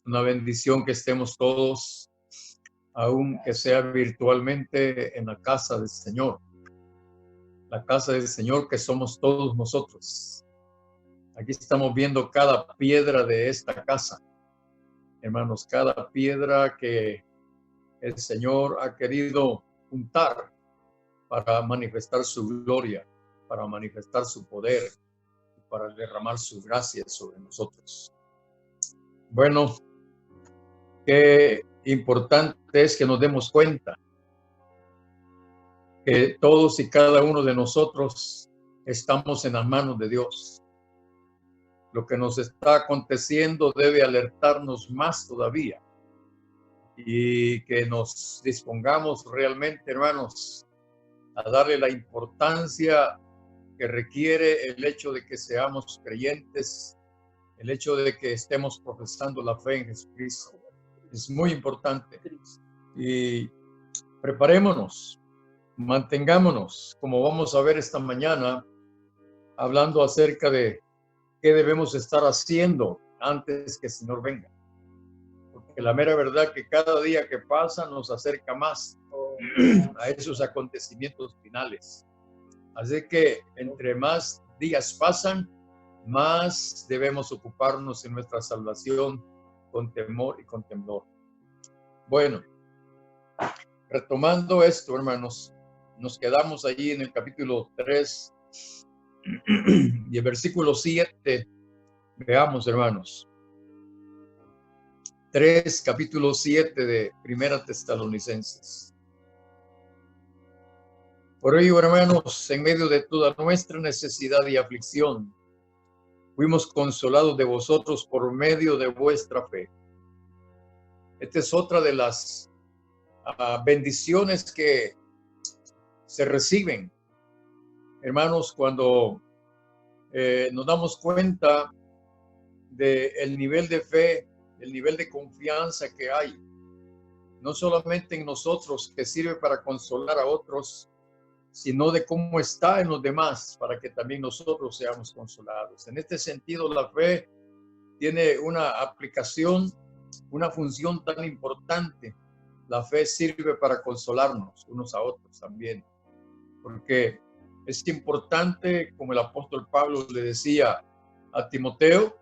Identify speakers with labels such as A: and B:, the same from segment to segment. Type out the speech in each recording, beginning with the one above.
A: Una bendición que estemos todos, aunque sea virtualmente, en la casa del Señor. La casa del Señor que somos todos nosotros. Aquí estamos viendo cada piedra de esta casa. Hermanos, cada piedra que el Señor ha querido juntar para manifestar su gloria, para manifestar su poder, para derramar su gracia sobre nosotros. Bueno, qué importante es que nos demos cuenta que todos y cada uno de nosotros estamos en las manos de Dios. Lo que nos está aconteciendo debe alertarnos más todavía y que nos dispongamos realmente, hermanos, a darle la importancia que requiere el hecho de que seamos creyentes, el hecho de que estemos profesando la fe en Jesucristo. Es muy importante. Y preparémonos, mantengámonos, como vamos a ver esta mañana, hablando acerca de qué debemos estar haciendo antes que el Señor venga. Porque la mera verdad que cada día que pasa nos acerca más a esos acontecimientos finales. Así que entre más días pasan, más debemos ocuparnos en nuestra salvación con temor y con temblor. Bueno, retomando esto, hermanos, nos quedamos allí en el capítulo 3 y el versículo 7. Veamos, hermanos. 3, capítulo 7 de Primera Tesalonicenses. Por ello, hermanos, en medio de toda nuestra necesidad y aflicción, fuimos consolados de vosotros por medio de vuestra fe. Esta es otra de las bendiciones que se reciben, hermanos, cuando nos damos cuenta del nivel de fe, el nivel de confianza que hay, no solamente en nosotros, que sirve para consolar a otros, sino de cómo está en los demás, para que también nosotros seamos consolados. En este sentido, la fe tiene una aplicación, una función tan importante. La fe sirve para consolarnos unos a otros también, porque es importante, como el apóstol Pablo le decía a Timoteo,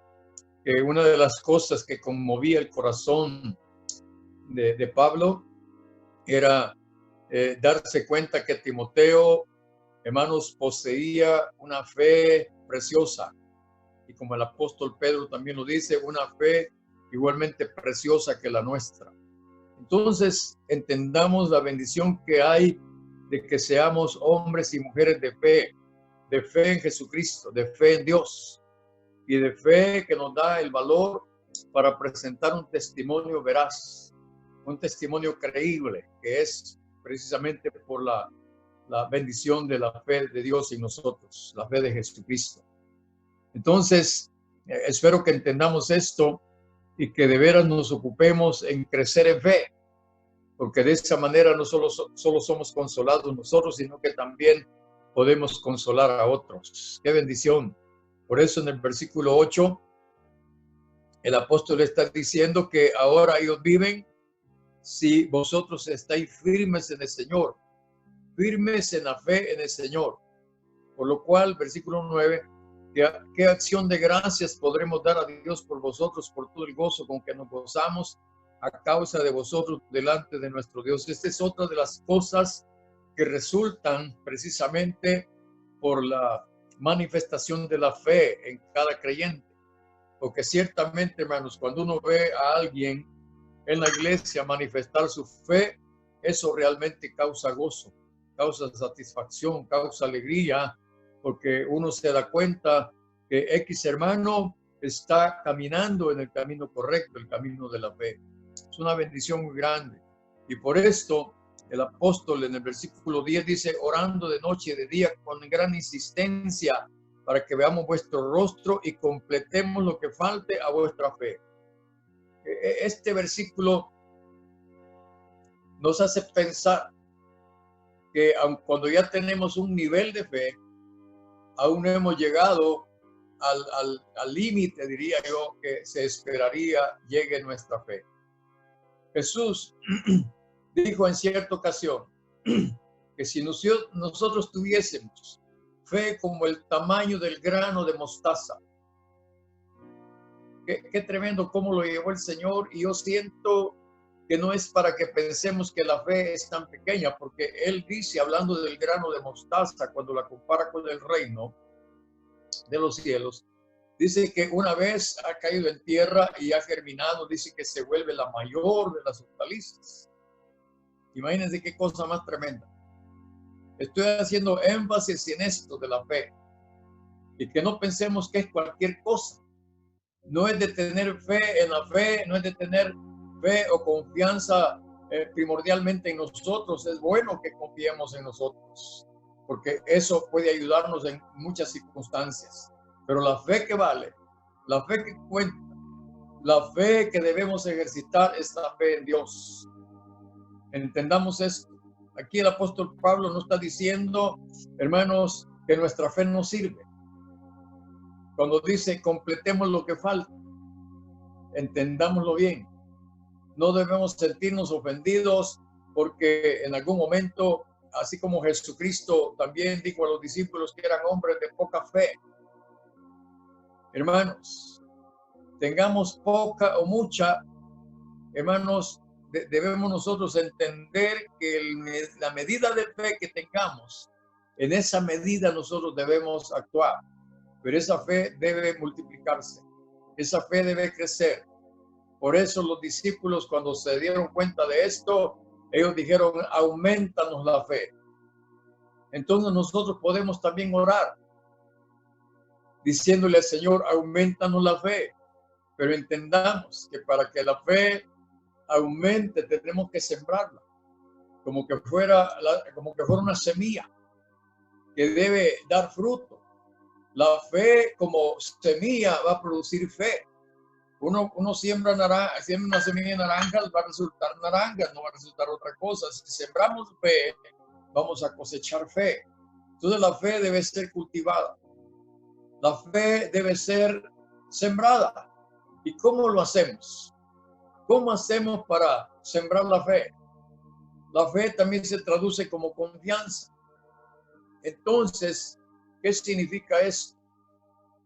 A: que una de las cosas que conmovía el corazón de Pablo era darse cuenta que Timoteo, hermanos, poseía una fe preciosa. Y como el apóstol Pedro también lo dice, una fe igualmente preciosa que la nuestra. Entonces, entendamos la bendición que hay de que seamos hombres y mujeres de fe en Jesucristo, de fe en Dios y de fe que nos da el valor para presentar un testimonio veraz, un testimonio creíble, que es precisamente por la bendición de la fe de Dios en nosotros, la fe de Jesucristo. Entonces, espero que entendamos esto y que de veras nos ocupemos en crecer en fe, porque de esa manera no solo somos consolados nosotros, sino que también podemos consolar a otros. ¡Qué bendición! Por eso en el versículo 8, el apóstol está diciendo que ahora ellos viven si vosotros estáis firmes en el Señor, firmes en la fe en el Señor. Por lo cual, versículo 9, ¿qué acción de gracias podremos dar a Dios por vosotros, por todo el gozo con que nos gozamos a causa de vosotros delante de nuestro Dios? Esta es otra de las cosas que resultan precisamente por la manifestación de la fe en cada creyente. Porque ciertamente, hermanos, cuando uno ve a alguien en la iglesia manifestar su fe, eso realmente causa gozo, causa satisfacción, causa alegría, porque uno se da cuenta que X hermano está caminando en el camino correcto, el camino de la fe. Es una bendición muy grande. Y por esto el apóstol en el versículo 10 dice, orando de noche y de día con gran insistencia para que veamos vuestro rostro y completemos lo que falte a vuestra fe. Este versículo nos hace pensar que aun cuando ya tenemos un nivel de fe, aún no hemos llegado al límite, diría yo, que se esperaría llegue nuestra fe. Jesús dijo en cierta ocasión que si nosotros tuviésemos fe como el tamaño del grano de mostaza, qué tremendo cómo lo llevó el Señor, y yo siento que no es para que pensemos que la fe es tan pequeña, porque Él dice, hablando del grano de mostaza, cuando la compara con el reino de los cielos, dice que una vez ha caído en tierra y ha germinado, dice que se vuelve la mayor de las hortalizas. Imagínense qué cosa más tremenda. Estoy haciendo énfasis en esto de la fe, y que no pensemos que es cualquier cosa. No es de tener fe en la fe, no es de tener fe o confianza primordialmente en nosotros. Es bueno que confiemos en nosotros, porque eso puede ayudarnos en muchas circunstancias. Pero la fe que vale, la fe que cuenta, la fe que debemos ejercitar es la fe en Dios. Entendamos esto. Aquí el apóstol Pablo no está diciendo, hermanos, que nuestra fe no sirve. Cuando dice completemos lo que falta, entendámoslo bien. No debemos sentirnos ofendidos porque en algún momento, así como Jesucristo también dijo a los discípulos que eran hombres de poca fe. Hermanos, tengamos poca o mucha, hermanos, debemos nosotros entender que la medida de fe que tengamos, en esa medida nosotros debemos actuar. Pero esa fe debe multiplicarse, esa fe debe crecer. Por eso los discípulos, cuando se dieron cuenta de esto, ellos dijeron, aumentanos la fe. Entonces nosotros podemos también orar, diciéndole al Señor, aumentanos la fe. Pero entendamos que para que la fe aumente, tenemos que sembrarla, como que fuera una semilla que debe dar fruto. La fe como semilla va a producir fe. Uno siembra una semilla de naranjas, va a resultar naranjas, no va a resultar otra cosa. Si sembramos fe, vamos a cosechar fe. Entonces la fe debe ser cultivada. La fe debe ser sembrada. ¿Y cómo lo hacemos? ¿Cómo hacemos para sembrar la fe? La fe también se traduce como confianza. Entonces, ¿qué significa esto?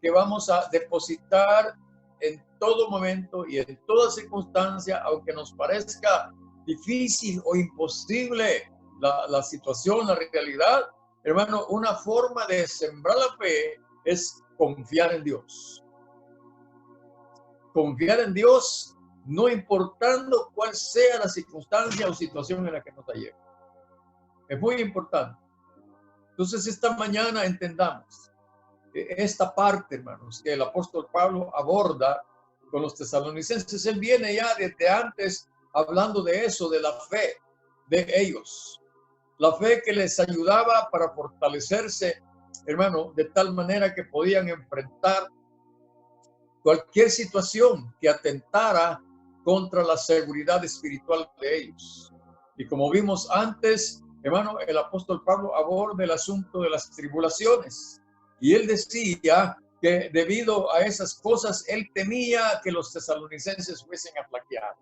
A: Que vamos a depositar en todo momento y en toda circunstancia, aunque nos parezca difícil o imposible la situación, la realidad, hermano, una forma de sembrar la fe es confiar en Dios. Confiar en Dios, no importando cuál sea la circunstancia o situación en la que nos lleve. Es muy importante. Entonces, esta mañana entendamos esta parte, hermanos, que el apóstol Pablo aborda con los tesalonicenses. Él viene ya desde antes hablando de eso, de la fe de ellos. La fe que les ayudaba para fortalecerse, hermano, de tal manera que podían enfrentar cualquier situación que atentara contra la seguridad espiritual de ellos. Y como vimos antes, hermano, el apóstol Pablo aborda el asunto de las tribulaciones. Y él decía que debido a esas cosas, él temía que los tesalonicenses fuesen a flaquear.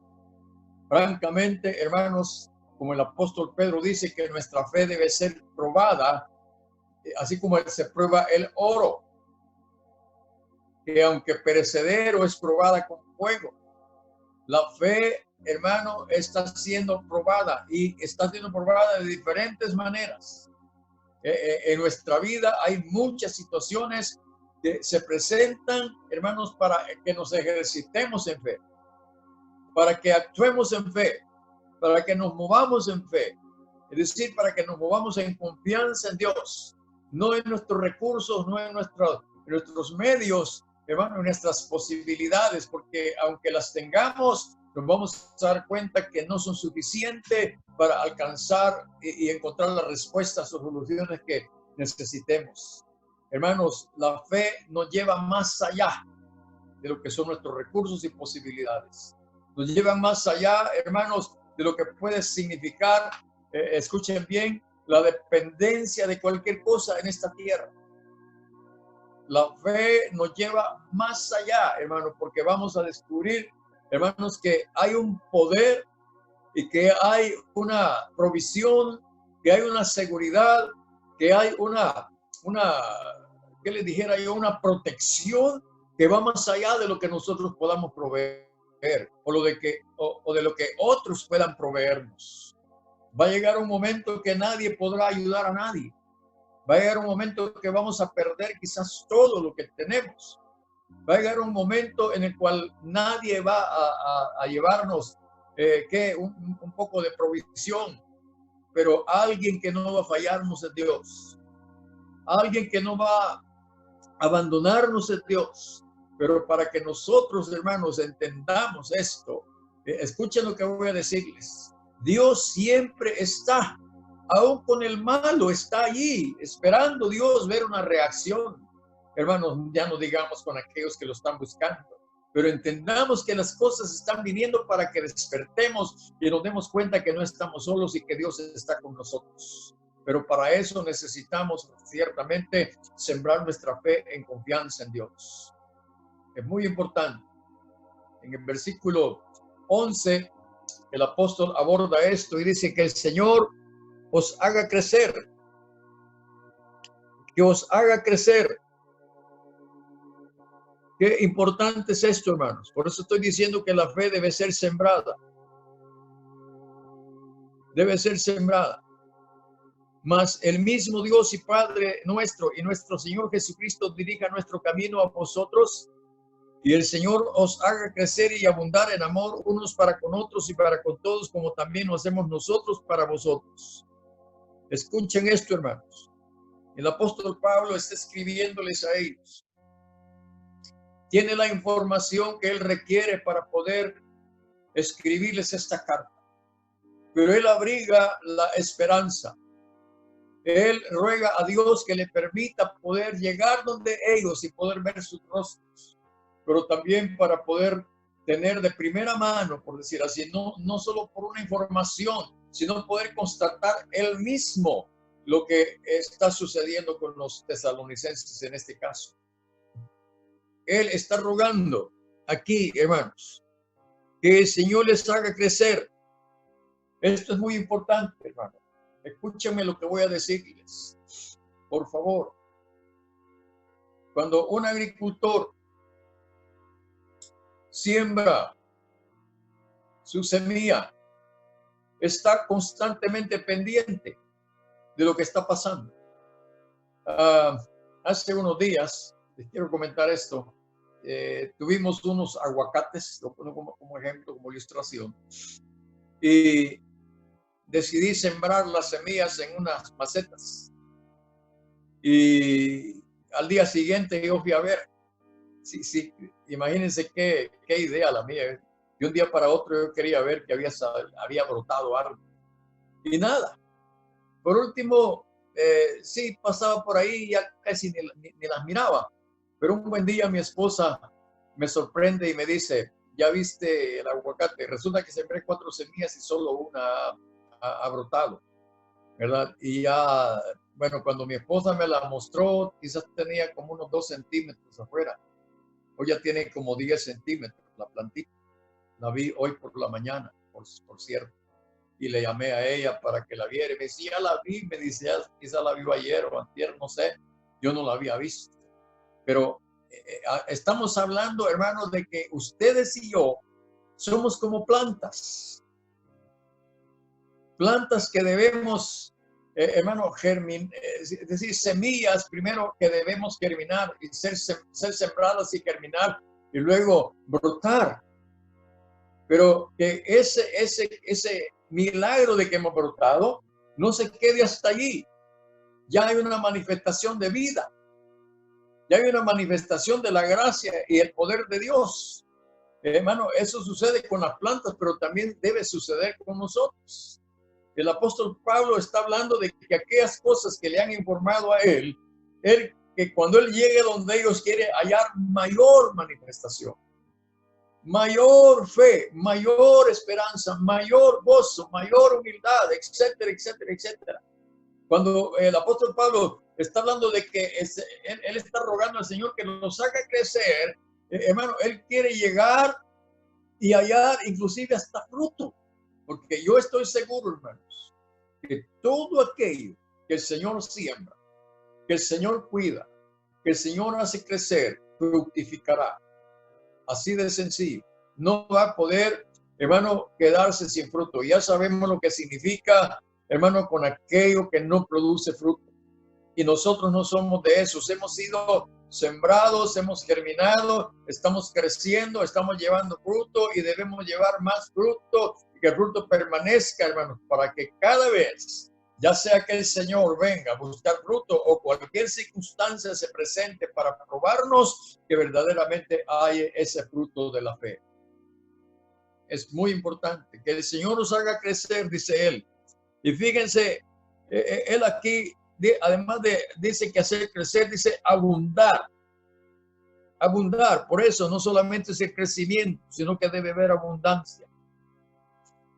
A: Francamente, hermanos, como el apóstol Pedro dice que nuestra fe debe ser probada, así como se prueba el oro, que aunque perecedero es probada con fuego. La fe, hermano, está siendo probada y está siendo probada de diferentes maneras. En nuestra vida hay muchas situaciones que se presentan, hermanos, para que nos ejercitemos en fe, para que actuemos en fe, para que nos movamos en fe, es decir, para que nos movamos en confianza en Dios, no en nuestros recursos, no en nuestros medios, hermano, en nuestras posibilidades, porque aunque las tengamos, nos vamos a dar cuenta que no son suficientes para alcanzar y encontrar las respuestas o soluciones que necesitemos. Hermanos, la fe nos lleva más allá de lo que son nuestros recursos y posibilidades. Nos lleva más allá, hermanos, de lo que puede significar, escuchen bien, la dependencia de cualquier cosa en esta tierra. La fe nos lleva más allá, hermanos, porque vamos a descubrir, hermanos, que hay un poder y que hay una provisión, que hay una seguridad, que hay ¿qué les dijera yo? Una protección que va más allá de lo que nosotros podamos proveer o de lo que otros puedan proveernos. Va a llegar un momento que nadie podrá ayudar a nadie. Va a llegar un momento que vamos a perder quizás todo lo que tenemos. Va a llegar un momento en el cual nadie va a llevarnos un poco de provisión, pero alguien que no va a fallarnos es Dios. Alguien que no va a abandonarnos es Dios. Pero para que nosotros, hermanos, entendamos esto, escuchen lo que voy a decirles. Dios siempre está, aún con el malo, está allí, esperando Dios ver una reacción. Hermanos, ya no digamos con aquellos que lo están buscando, pero entendamos que las cosas están viniendo para que despertemos y nos demos cuenta que no estamos solos y que Dios está con nosotros. Pero para eso necesitamos ciertamente sembrar nuestra fe en confianza en Dios. Es muy importante. En el versículo 11, el apóstol aborda esto y dice que el Señor os haga crecer. Que os haga crecer. Qué importante es esto, hermanos. Por eso estoy diciendo que la fe debe ser sembrada. Debe ser sembrada. Mas el mismo Dios y Padre nuestro y nuestro Señor Jesucristo dirija nuestro camino a vosotros, y el Señor os haga crecer y abundar en amor unos para con otros y para con todos, como también lo hacemos nosotros para vosotros. Escuchen esto, hermanos. El apóstol Pablo está escribiéndoles a ellos. Tiene la información que él requiere para poder escribirles esta carta. Pero él abriga la esperanza. Él ruega a Dios que le permita poder llegar donde ellos y poder ver sus rostros, pero también para poder tener de primera mano, por decir así, no solo por una información, sino poder constatar él mismo lo que está sucediendo con los tesalonicenses en este caso. Él está rogando aquí, hermanos, que el Señor les haga crecer. Esto es muy importante, hermanos. Escúchenme lo que voy a decirles, por favor. Cuando un agricultor siembra su semilla, está constantemente pendiente de lo que está pasando. Hace unos días, les quiero comentar esto, tuvimos unos aguacates, lo pongo como ejemplo, como ilustración, y decidí sembrar las semillas en unas macetas. Y al día siguiente yo fui a ver. Sí, imagínense qué idea la mía. De un día para otro yo quería ver que había brotado algo. Y nada. Por último, sí, pasaba por ahí y ya casi ni las miraba. Pero un buen día mi esposa me sorprende y me dice, ¿ya viste el aguacate? Resulta que sembré 4 semillas y solo una ha brotado, ¿verdad? Y ya, bueno, cuando mi esposa me la mostró, quizás tenía como unos 2 centímetros afuera. Hoy ya tiene como 10 centímetros la plantita. La vi hoy por la mañana, por cierto. Y le llamé a ella para que la viera. Y me decía, ya la vi, me dice, quizás la vio ayer o antier, no sé. Yo no la había visto. Pero estamos hablando, hermanos, de que ustedes y yo somos como plantas. Plantas que debemos, hermano, es decir, semillas primero que debemos germinar y ser sembradas y germinar y luego brotar. Pero que ese milagro de que hemos brotado no se quede hasta allí. Ya hay una manifestación de vida. Ya hay una manifestación de la gracia y el poder de Dios. Hermano, eso sucede con las plantas, pero también debe suceder con nosotros. El apóstol Pablo está hablando de que aquellas cosas que le han informado a él, que cuando él llegue donde ellos quiere hallar mayor manifestación, mayor fe, mayor esperanza, mayor gozo, mayor humildad, etcétera, etcétera, etcétera. Cuando el apóstol Pablo Está hablando de que él está rogando al Señor que nos haga crecer. Hermano, Él quiere llegar y hallar inclusive hasta fruto. Porque yo estoy seguro, hermanos, que todo aquello que el Señor siembra, que el Señor cuida, que el Señor hace crecer, fructificará. Así de sencillo. No va a poder, hermano, quedarse sin fruto. Ya sabemos lo que significa, hermano, con aquello que no produce fruto. Y nosotros no somos de esos. Hemos sido sembrados, hemos germinado, estamos creciendo, estamos llevando fruto y debemos llevar más fruto y que el fruto permanezca, hermanos, para que cada vez, ya sea que el Señor venga a buscar fruto o cualquier circunstancia se presente para probarnos, que verdaderamente hay ese fruto de la fe. Es muy importante que el Señor nos haga crecer, dice Él. Y fíjense, Él aquí, además de, dice que hacer crecer, dice abundar. Abundar, por eso no solamente es el crecimiento, sino que debe haber abundancia.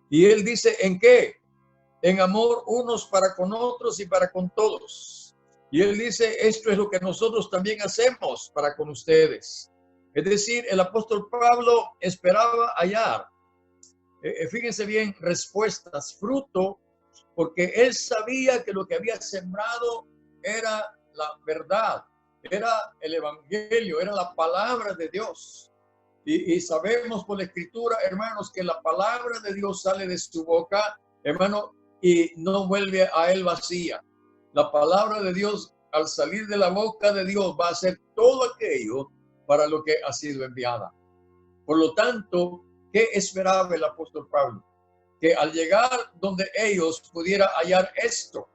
A: Y Él dice, ¿en qué? En amor unos para con otros y para con todos. Y Él dice, esto es lo que nosotros también hacemos para con ustedes. Es decir, el apóstol Pablo esperaba hallar, fíjense bien, respuestas, fruto, porque él sabía que lo que había sembrado era la verdad, era el evangelio, era la palabra de Dios. Y sabemos por la escritura, hermanos, que la palabra de Dios sale de su boca, hermano, y no vuelve a él vacía. La palabra de Dios, al salir de la boca de Dios, va a hacer todo aquello para lo que ha sido enviada. Por lo tanto, ¿qué esperaba el apóstol Pablo? Que al llegar donde ellos pudiera hallar esto,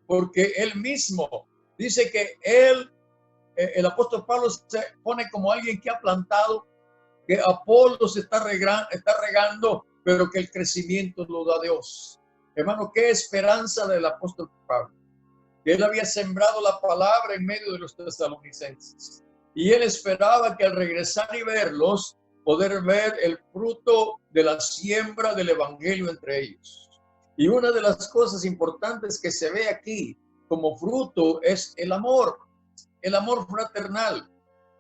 A: porque él mismo dice que él, el apóstol Pablo se pone como alguien que ha plantado, que Apolo se está regando, pero que el crecimiento lo da Dios. Hermano, qué esperanza del apóstol Pablo, que él había sembrado la palabra en medio de los tesalonicenses. Y él esperaba que al regresar y verlos, poder ver el fruto de la siembra del evangelio entre ellos. Y una de las cosas importantes que se ve aquí como fruto es el amor fraternal,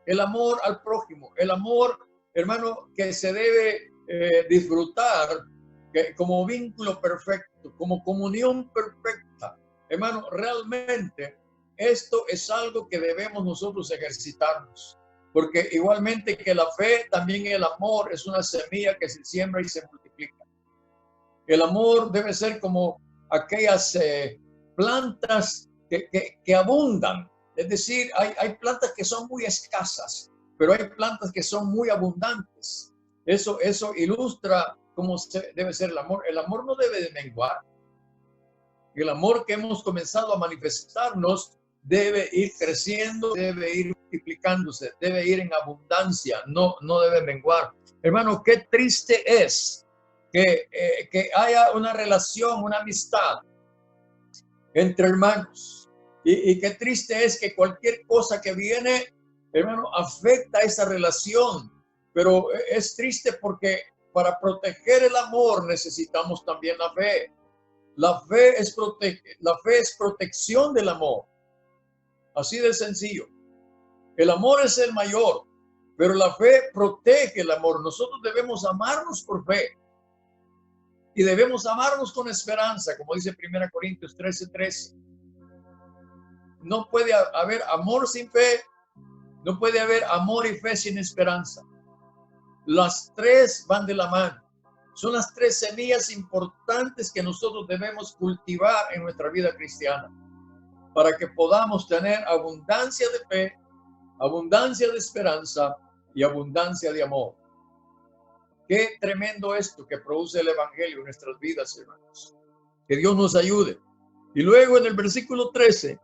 A: el amor al prójimo, el amor, hermano, que se debe disfrutar como vínculo perfecto, como comunión perfecta. Hermano, realmente esto es algo que debemos nosotros ejercitarnos, porque igualmente que la fe, también el amor es una semilla que se siembra y se multiplica. El amor debe ser como aquellas plantas que abundan, es decir, hay plantas que son muy escasas, pero hay plantas que son muy abundantes. Eso ilustra cómo debe ser el amor. El amor no debe de menguar. El amor que hemos comenzado a manifestarnos debe ir creciendo, debe ir multiplicándose, debe ir en abundancia, no debe menguar. Hermano, qué triste es que haya una relación, una amistad entre hermanos. Y qué triste es que cualquier cosa que viene, hermano, afecta esa relación. Pero es triste porque para proteger el amor necesitamos también la fe. La fe es protección del amor. Así de sencillo. El amor es el mayor, pero la fe protege el amor. Nosotros debemos amarnos por fe y debemos amarnos con esperanza, como dice 1 Corintios 13:13. No puede haber amor sin fe, no puede haber amor y fe sin esperanza. Las tres van de la mano. Son las tres semillas importantes que nosotros debemos cultivar en nuestra vida cristiana para que podamos tener abundancia de fe, abundancia de esperanza y abundancia de amor. Qué tremendo esto que produce el evangelio en nuestras vidas, hermanos. Que Dios nos ayude. Y luego en el versículo 13,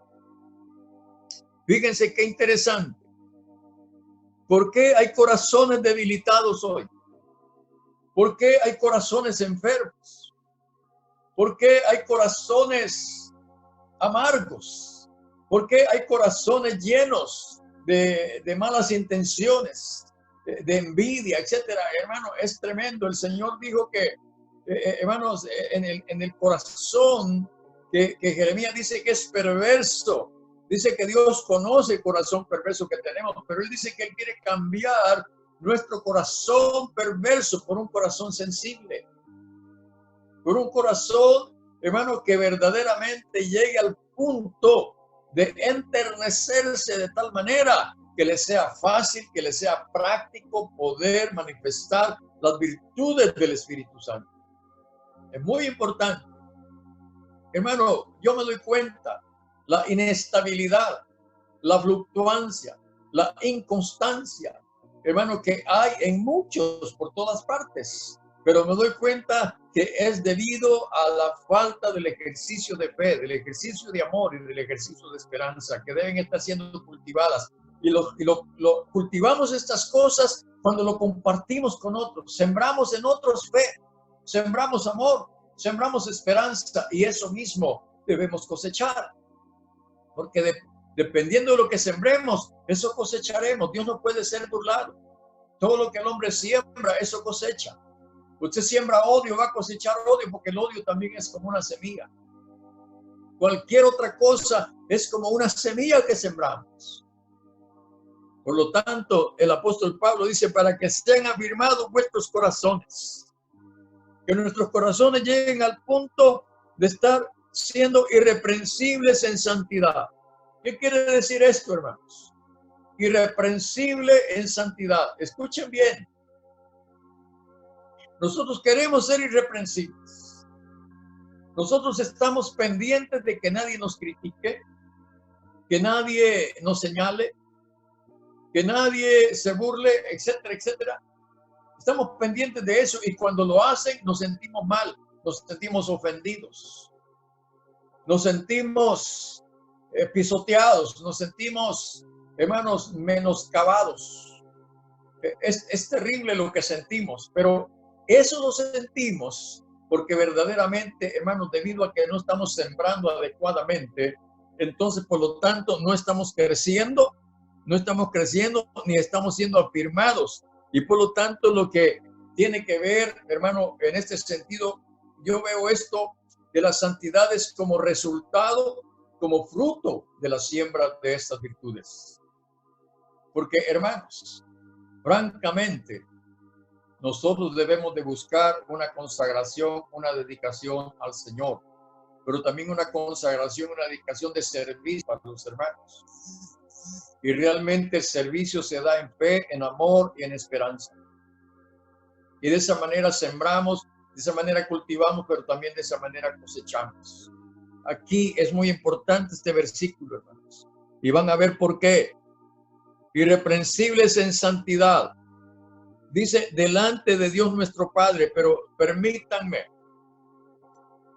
A: fíjense qué interesante. ¿Por qué hay corazones debilitados hoy? ¿Por qué hay corazones enfermos? ¿Por qué hay corazones amargos? ¿Por qué hay corazones llenos de malas intenciones, de envidia, etcétera? Hermano, es tremendo. El Señor dijo que, hermanos, en el corazón que Jeremías dice que es perverso. Dice que Dios conoce el corazón perverso que tenemos, pero Él dice que Él quiere cambiar nuestro corazón perverso por un corazón sensible, por un corazón, hermano, que verdaderamente llegue al punto de enternecerse de tal manera que le sea fácil, que le sea práctico poder manifestar las virtudes del Espíritu Santo. Es muy importante. Hermano, yo me doy cuenta, la inestabilidad, la fluctuancia, la inconstancia, hermano, que hay en muchos por todas partes. Pero me doy cuenta que es debido a la falta del ejercicio de fe, del ejercicio de amor y del ejercicio de esperanza que deben estar siendo cultivadas. Y lo cultivamos estas cosas cuando lo compartimos con otros. Sembramos en otros fe, sembramos amor, sembramos esperanza y eso mismo debemos cosechar. Porque dependiendo de lo que sembremos, eso cosecharemos. Dios no puede ser burlado. Todo lo que el hombre siembra, eso cosecha. Usted siembra odio, va a cosechar odio, porque el odio también es como una semilla. Cualquier otra cosa es como una semilla que sembramos. Por lo tanto, el apóstol Pablo dice, para que sean afirmados vuestros corazones, que nuestros corazones lleguen al punto de estar siendo irreprensibles en santidad. ¿Qué quiere decir esto, hermanos? Irreprensible en santidad. Escuchen bien. Nosotros queremos ser irreprensibles. Nosotros estamos pendientes de que nadie nos critique, que nadie nos señale, que nadie se burle, etcétera, etcétera. Estamos pendientes de eso y cuando lo hacen nos sentimos mal, nos sentimos ofendidos, nos sentimos pisoteados, nos sentimos, hermanos, menoscabados. Es terrible lo que sentimos, pero eso lo sentimos porque verdaderamente, hermanos, debido a que no estamos sembrando adecuadamente, entonces, por lo tanto, no estamos creciendo ni estamos siendo afirmados. Y por lo tanto, lo que tiene que ver, hermano, en este sentido, yo veo esto de las santidades como resultado, como fruto de la siembra de estas virtudes. Porque, hermanos, francamente, nosotros debemos de buscar una consagración, una dedicación al Señor, pero también una consagración, una dedicación de servicio para los hermanos. Y realmente el servicio se da en fe, en amor y en esperanza. Y de esa manera sembramos, de esa manera cultivamos, pero también de esa manera cosechamos. Aquí es muy importante este versículo, hermanos. Y van a ver por qué. Irreprensibles en santidad. Dice, delante de Dios nuestro Padre, pero permítanme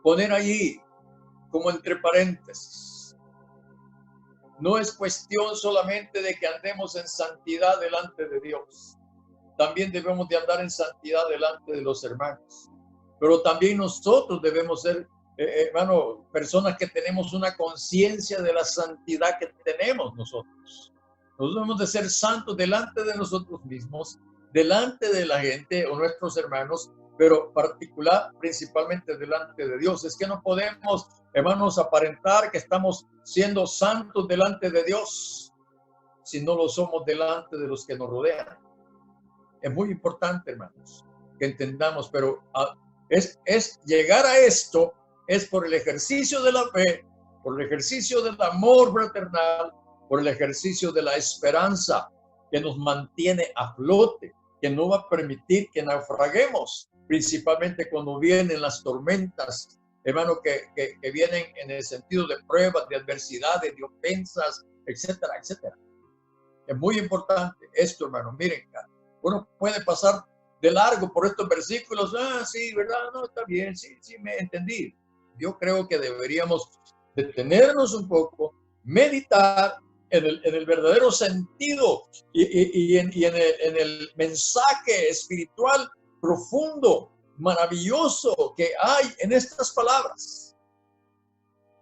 A: poner allí como entre paréntesis. No es cuestión solamente de que andemos en santidad delante de Dios. También debemos de andar en santidad delante de los hermanos. Pero también nosotros debemos ser, hermano, personas que tenemos una conciencia de la santidad que tenemos nosotros. Nosotros debemos de ser santos delante de nosotros mismos, delante de la gente o nuestros hermanos, pero principalmente delante de Dios. Es que no podemos, hermanos, aparentar que estamos siendo santos delante de Dios si no lo somos delante de los que nos rodean. Es muy importante, hermanos, que entendamos, pero es llegar a esto es por el ejercicio de la fe, por el ejercicio del amor fraternal, por el ejercicio de la esperanza que nos mantiene a flote, que no va a permitir que naufraguemos, principalmente cuando vienen las tormentas, hermano, que vienen en el sentido de pruebas, de adversidades, de ofensas, etcétera, etcétera. Es muy importante esto, hermano. Miren, uno puede pasar de largo por estos versículos. Sí, ¿verdad? No, está bien, sí, me entendí. Yo creo que deberíamos detenernos un poco, meditar en el verdadero sentido y en el mensaje espiritual profundo, maravilloso que hay en estas palabras.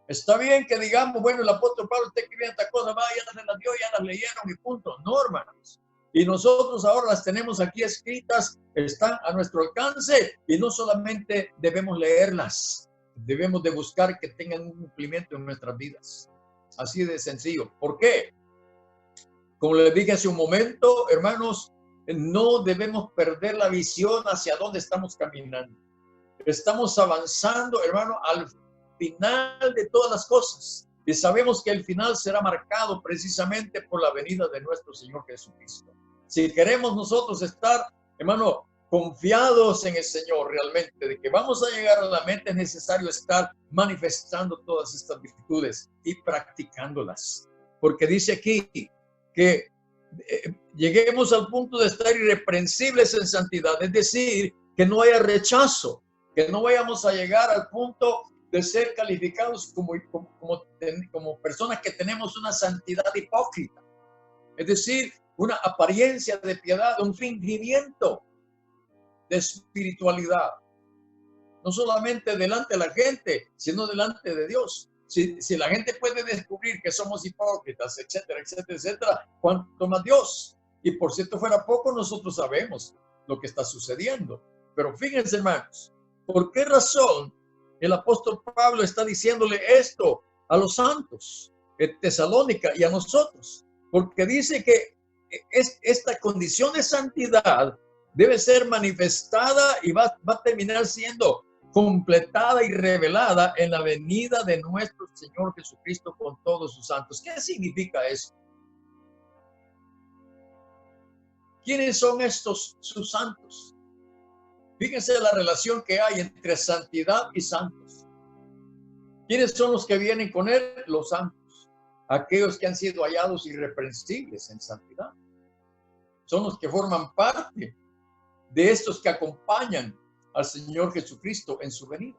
A: Está bien que digamos, bueno, el apóstol Pablo está escribiendo esta cosa, ya se las dio, ya las leyeron y punto. No, hermanos. Y nosotros ahora las tenemos aquí escritas, están a nuestro alcance y no solamente debemos leerlas, debemos de buscar que tengan un cumplimiento en nuestras vidas. Así de sencillo. ¿Por qué? Como les dije hace un momento, hermanos, no debemos perder la visión hacia dónde estamos caminando. Estamos avanzando, hermano, al final de todas las cosas. Y sabemos que el final será marcado precisamente por la venida de nuestro Señor Jesucristo. Si queremos nosotros estar, hermano, confiados en el Señor realmente, de que vamos a llegar a la meta, es necesario estar manifestando todas estas virtudes y practicándolas. Porque dice aquí que lleguemos al punto de estar irreprensibles en santidad, es decir, que no haya rechazo, que no vayamos a llegar al punto de ser calificados como personas que tenemos una santidad hipócrita, es decir, una apariencia de piedad, un fingimiento de espiritualidad, no solamente delante de la gente, sino delante de Dios. Si la gente puede descubrir que somos hipócritas, etcétera, etcétera, etcétera, cuanto más Dios. Y por cierto fuera poco, nosotros sabemos lo que está sucediendo. Pero fíjense, hermanos, ¿por qué razón el apóstol Pablo está diciéndole esto a los santos en Tesalónica y a nosotros? Porque dice que esta condición de santidad debe ser manifestada y va a terminar siendo completada y revelada en la venida de nuestro Señor Jesucristo con todos sus santos. ¿Qué significa eso? ¿Quiénes son estos sus santos? Fíjense la relación que hay entre santidad y santos. ¿Quiénes son los que vienen con él? Los santos. Aquellos que han sido hallados irreprensibles en santidad. Son los que forman parte de estos que acompañan al Señor Jesucristo en su venida.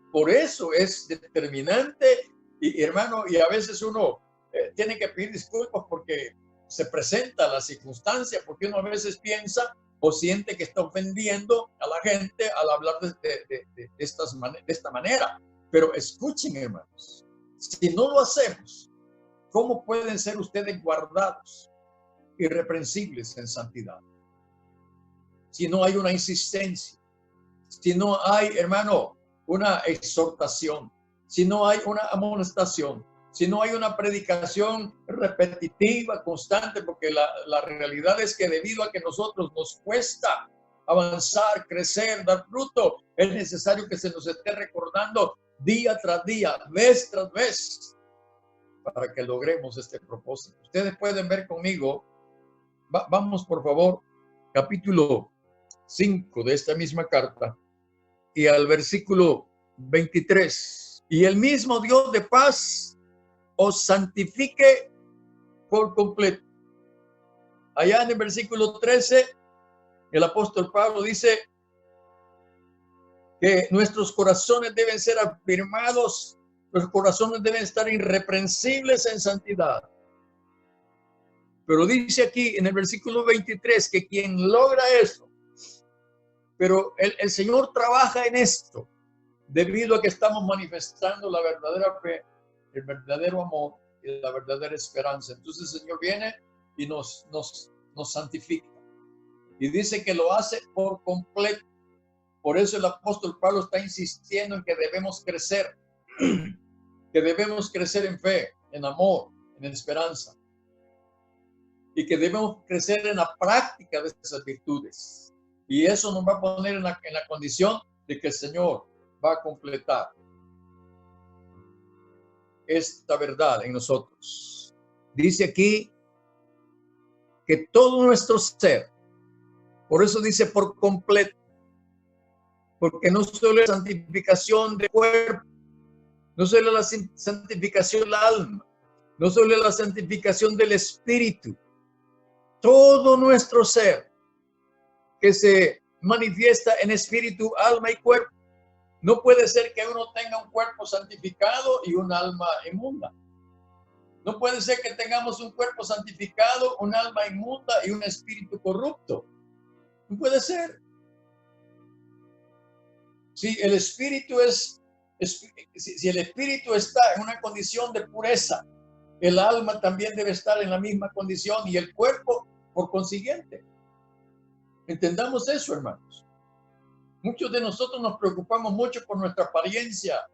A: Por eso es determinante, y hermano, y a veces uno tiene que pedir disculpas porque se presenta la circunstancia, porque uno a veces piensa o siente que está ofendiendo a la gente al hablar de esta manera. Pero escuchen, hermanos, si no lo hacemos, ¿cómo pueden ser ustedes guardados, irreprensibles en santidad? Si no hay una insistencia, si no hay, hermano, una exhortación, si no hay una amonestación, si no hay una predicación repetitiva, constante, porque la realidad es que debido a que nosotros nos cuesta avanzar, crecer, dar fruto, es necesario que se nos esté recordando día tras día, vez tras vez, para que logremos este propósito. Ustedes pueden ver conmigo, vamos por favor, capítulo 5 de esta misma carta y al versículo 23. Y el mismo Dios de paz os santifique por completo. Allá en el versículo 13, el apóstol Pablo dice que nuestros corazones deben ser afirmados, los corazones deben estar irreprensibles en santidad. Pero dice aquí en el versículo 23 que quien logra eso, pero el Señor trabaja en esto, debido a que estamos manifestando la verdadera fe, el verdadero amor y la verdadera esperanza. Entonces el Señor viene y nos santifica. Y dice que lo hace por completo. Por eso el apóstol Pablo está insistiendo en que debemos crecer, que debemos crecer en fe, en amor, en esperanza. Y que debemos crecer en la práctica de esas virtudes. Y eso nos va a poner en la condición de que el Señor va a completar esta verdad en nosotros. Dice aquí que todo nuestro ser, por eso dice por completo, porque no solo es santificación del cuerpo, no solo la santificación del alma, no solo la santificación del espíritu, todo nuestro ser que se manifiesta en espíritu, alma y cuerpo. No puede ser que uno tenga un cuerpo santificado y un alma inmunda. No puede ser que tengamos un cuerpo santificado, un alma inmunda y un espíritu corrupto. No puede ser. Si el espíritu si el espíritu está en una condición de pureza, el alma también debe estar en la misma condición y el cuerpo por consiguiente. Entendamos eso, hermanos. Muchos de nosotros nos preocupamos mucho por nuestra apariencia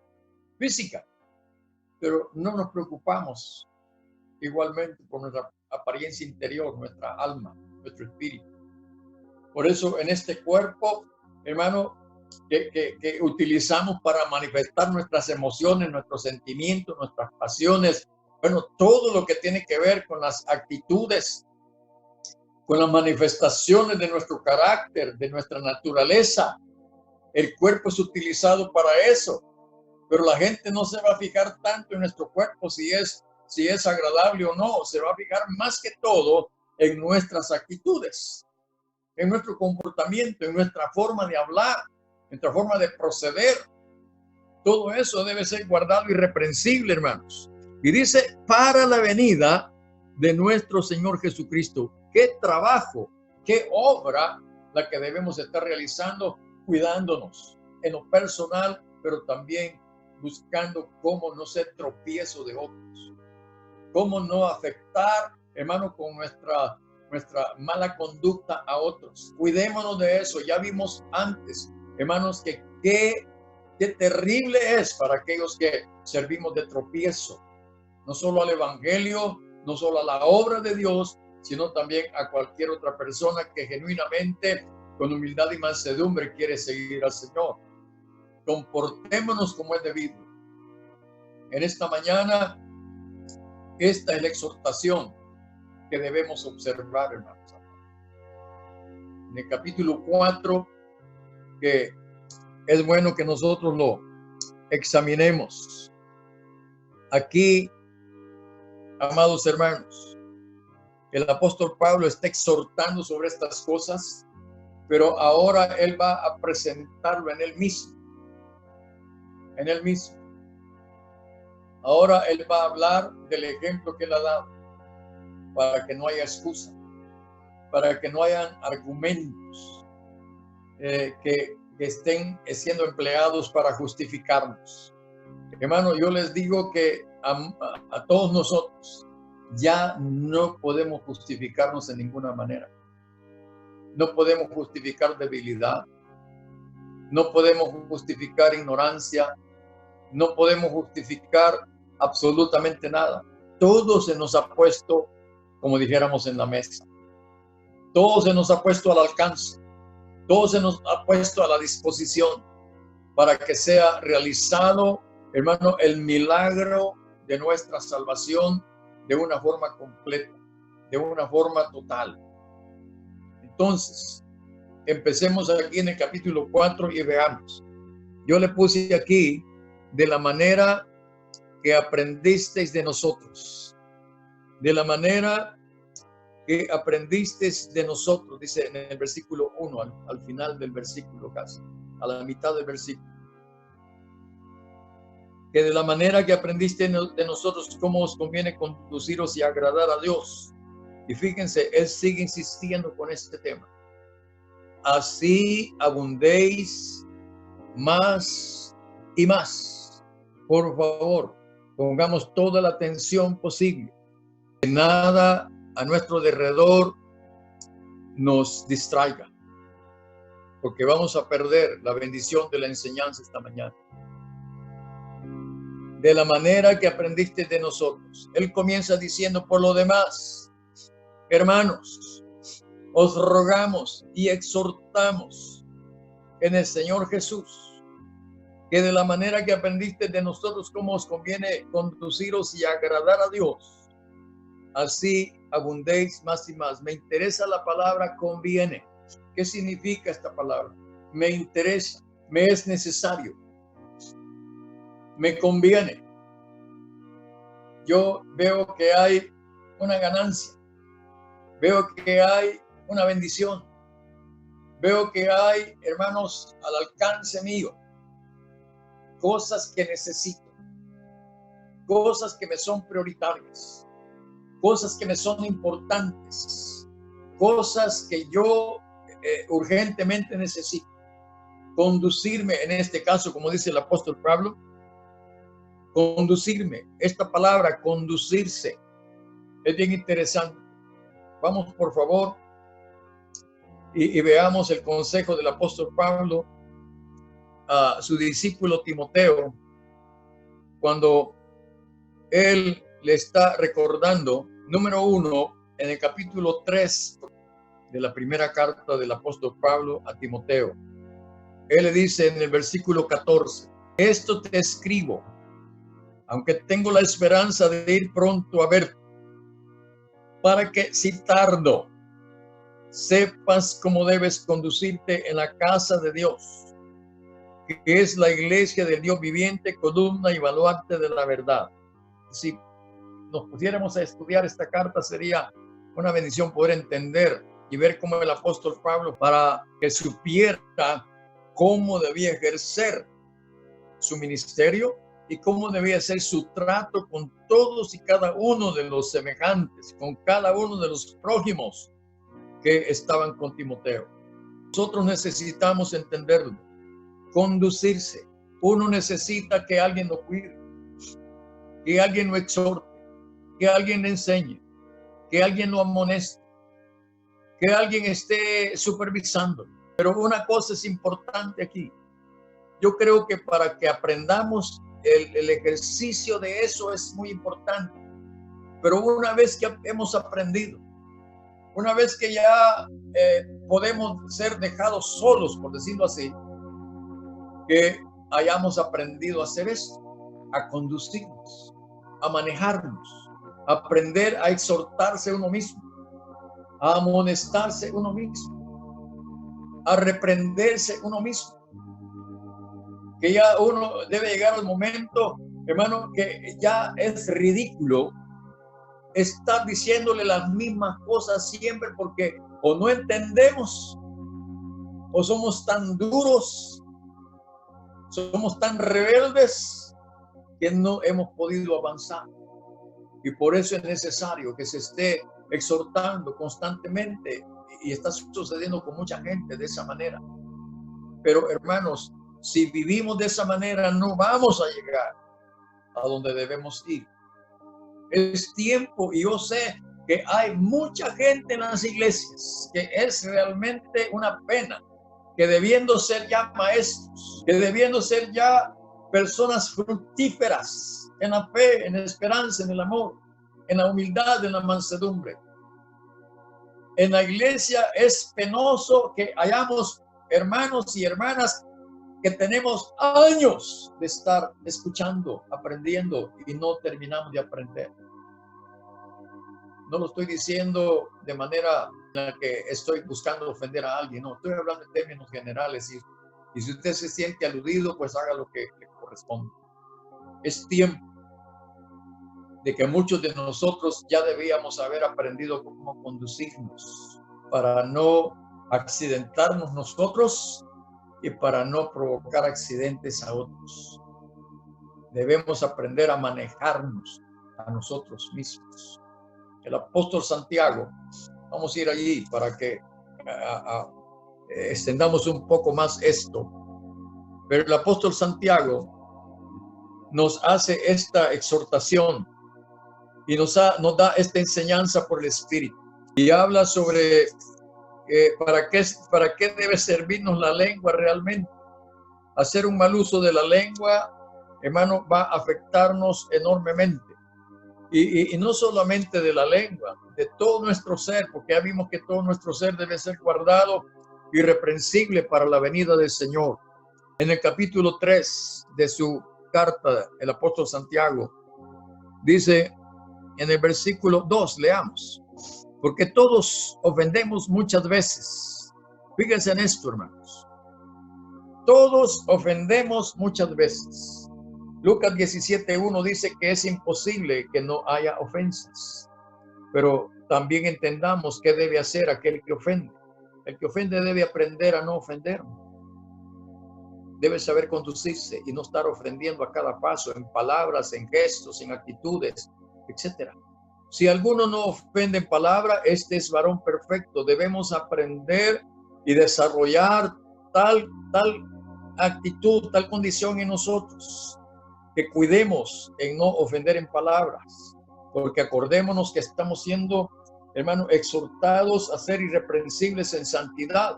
A: física, pero no nos preocupamos igualmente por nuestra apariencia interior, nuestra alma, nuestro espíritu. Por eso en este cuerpo, hermano, que utilizamos para manifestar nuestras emociones, nuestros sentimientos, nuestras pasiones, bueno, todo lo que tiene que ver con las actitudes, con las manifestaciones de nuestro carácter, de nuestra naturaleza. El cuerpo es utilizado para eso, pero la gente no se va a fijar tanto en nuestro cuerpo si es agradable o no. Se va a fijar más que todo en nuestras actitudes, en nuestro comportamiento, en nuestra forma de hablar, en nuestra forma de proceder. Todo eso debe ser guardado irreprensible, hermanos. Y dice, para la venida de nuestro Señor Jesucristo. Qué trabajo, qué obra la que debemos estar realizando, cuidándonos en lo personal, pero también buscando cómo no ser tropiezo de otros, cómo no afectar, hermano, con nuestra mala conducta a otros. Cuidémonos de eso. Ya vimos antes, hermanos, que qué terrible es para aquellos que servimos de tropiezo, no solo al evangelio, no solo a la obra de Dios, sino también a cualquier otra persona que genuinamente, con humildad y mansedumbre, quiere seguir al Señor. Comportémonos como es debido. En esta mañana, esta es la exhortación que debemos observar, hermanos. En el capítulo 4, que es bueno que nosotros lo examinemos. Aquí, amados hermanos, el apóstol Pablo está exhortando sobre estas cosas, pero ahora él va a presentarlo en él mismo. En él mismo. Ahora él va a hablar del ejemplo que él ha dado, para que no haya excusa, para que no hayan argumentos que estén siendo empleados para justificarnos. Hermano, yo les digo que a todos nosotros ya no podemos justificarnos de ninguna manera. No podemos justificar debilidad, no podemos justificar ignorancia, no podemos justificar absolutamente nada. Todo se nos ha puesto, como dijéramos, en la mesa. Todo se nos ha puesto al alcance. Todo se nos ha puesto a la disposición para que sea realizado, hermano, el milagro de nuestra salvación de una forma completa, de una forma total. Entonces, empecemos aquí en el capítulo 4 y veamos. Yo le puse aquí de la manera que aprendisteis de nosotros, de la manera que aprendisteis de nosotros, dice en el versículo 1, al final del versículo casi, a la mitad del versículo. Que de la manera que aprendiste de nosotros, cómo os conviene conduciros y agradar a Dios. Y fíjense, él sigue insistiendo con este tema. Así abundéis más y más. Por favor, pongamos toda la atención posible. Que nada a nuestro alrededor nos distraiga, porque vamos a perder la bendición de la enseñanza esta mañana. De la manera que aprendiste de nosotros. Él comienza diciendo, por lo demás, hermanos, os rogamos y exhortamos en el Señor Jesús, que de la manera que aprendiste de nosotros cómo os conviene conduciros y agradar a Dios, así abundéis más y más. Me interesa la palabra conviene. ¿Qué significa esta palabra? Me interesa, me es necesario, me conviene. Yo veo que hay una ganancia, veo que hay una bendición, veo que hay, hermanos, al alcance mío, cosas que necesito, cosas que me son prioritarias, cosas que me son importantes, cosas que yo urgentemente necesito. Conducirme, en este caso, como dice el apóstol Pablo, conducirme. Esta palabra, conducirse, es bien interesante. Vamos, por favor, y veamos el consejo del apóstol Pablo a su discípulo Timoteo, cuando él le está recordando, número 1, en el capítulo 3 de la primera carta del apóstol Pablo a Timoteo. Él le dice en el versículo 14, esto te escribo, aunque tengo la esperanza de ir pronto a verte, para que si tardo, sepas cómo debes conducirte en la casa de Dios, que es la iglesia del Dios viviente, columna y baluarte de la verdad. Si nos pusiéramos a estudiar esta carta, sería una bendición poder entender y ver cómo el apóstol Pablo, para que supiera cómo debía ejercer su ministerio y cómo debía ser su trato con todos y cada uno de los semejantes, con cada uno de los prójimos que estaban con Timoteo. Nosotros necesitamos entenderlo, conducirse. Uno necesita que alguien lo cuide, que alguien lo exhorte, que alguien le enseñe, que alguien lo amoneste, que alguien esté supervisando. Pero una cosa es importante aquí. Yo creo que para que aprendamos el ejercicio de eso es muy importante. Pero una vez que hemos aprendido, una vez que ya podemos ser dejados solos, por decirlo así, que hayamos aprendido a hacer esto, a conducirnos, a manejarnos, a aprender a exhortarse uno mismo, a amonestarse uno mismo, a reprenderse uno mismo. Que ya uno debe llegar al momento, hermano, que ya es ridículo estar diciéndole las mismas cosas siempre, porque o no entendemos, o somos tan duros, somos tan rebeldes que no hemos podido avanzar. Y por eso es necesario que se esté exhortando constantemente, y está sucediendo con mucha gente de esa manera. Pero hermanos, si vivimos de esa manera, no vamos a llegar a donde debemos ir. Es tiempo, y yo sé que hay mucha gente en las iglesias que es realmente una pena, que debiendo ser ya maestros, que debiendo ser ya personas fructíferas en la fe, en la esperanza, en el amor, en la humildad, en la mansedumbre. En la iglesia es penoso que hayamos hermanos y hermanas que tenemos años de estar escuchando, aprendiendo y no terminamos de aprender. No lo estoy diciendo de manera en la que estoy buscando ofender a alguien, no, estoy hablando en términos generales y si usted se siente aludido, pues haga lo que le corresponde. Es tiempo de que muchos de nosotros ya debíamos haber aprendido cómo conducirnos para no accidentarnos nosotros y para no provocar accidentes a otros. Debemos aprender a manejarnos a nosotros mismos. El apóstol Santiago, vamos a ir allí para que extendamos un poco más esto, pero el apóstol Santiago nos hace esta exhortación y nos da esta enseñanza por el Espíritu y habla sobre para qué debe servirnos la lengua realmente. Hacer un mal uso de la lengua, hermano, va a afectarnos enormemente. Y no solamente de la lengua, de todo nuestro ser, porque ya vimos que todo nuestro ser debe ser guardado irreprensible para la venida del Señor. En el capítulo 3 de su carta, el apóstol Santiago dice en el versículo 2, leamos, porque todos ofendemos muchas veces. Fíjense en esto, hermanos. Todos ofendemos muchas veces. Lucas 17:1 dice que es imposible que no haya ofensas, pero también entendamos qué debe hacer aquel que ofende. El que ofende debe aprender a no ofender. Debe saber conducirse y no estar ofendiendo a cada paso, en palabras, en gestos, en actitudes, etc. Si alguno no ofende en palabra, este es varón perfecto. Debemos aprender y desarrollar tal actitud, tal condición en nosotros, que cuidemos en no ofender en palabras, porque acordémonos que estamos siendo, hermano, exhortados a ser irreprensibles en santidad.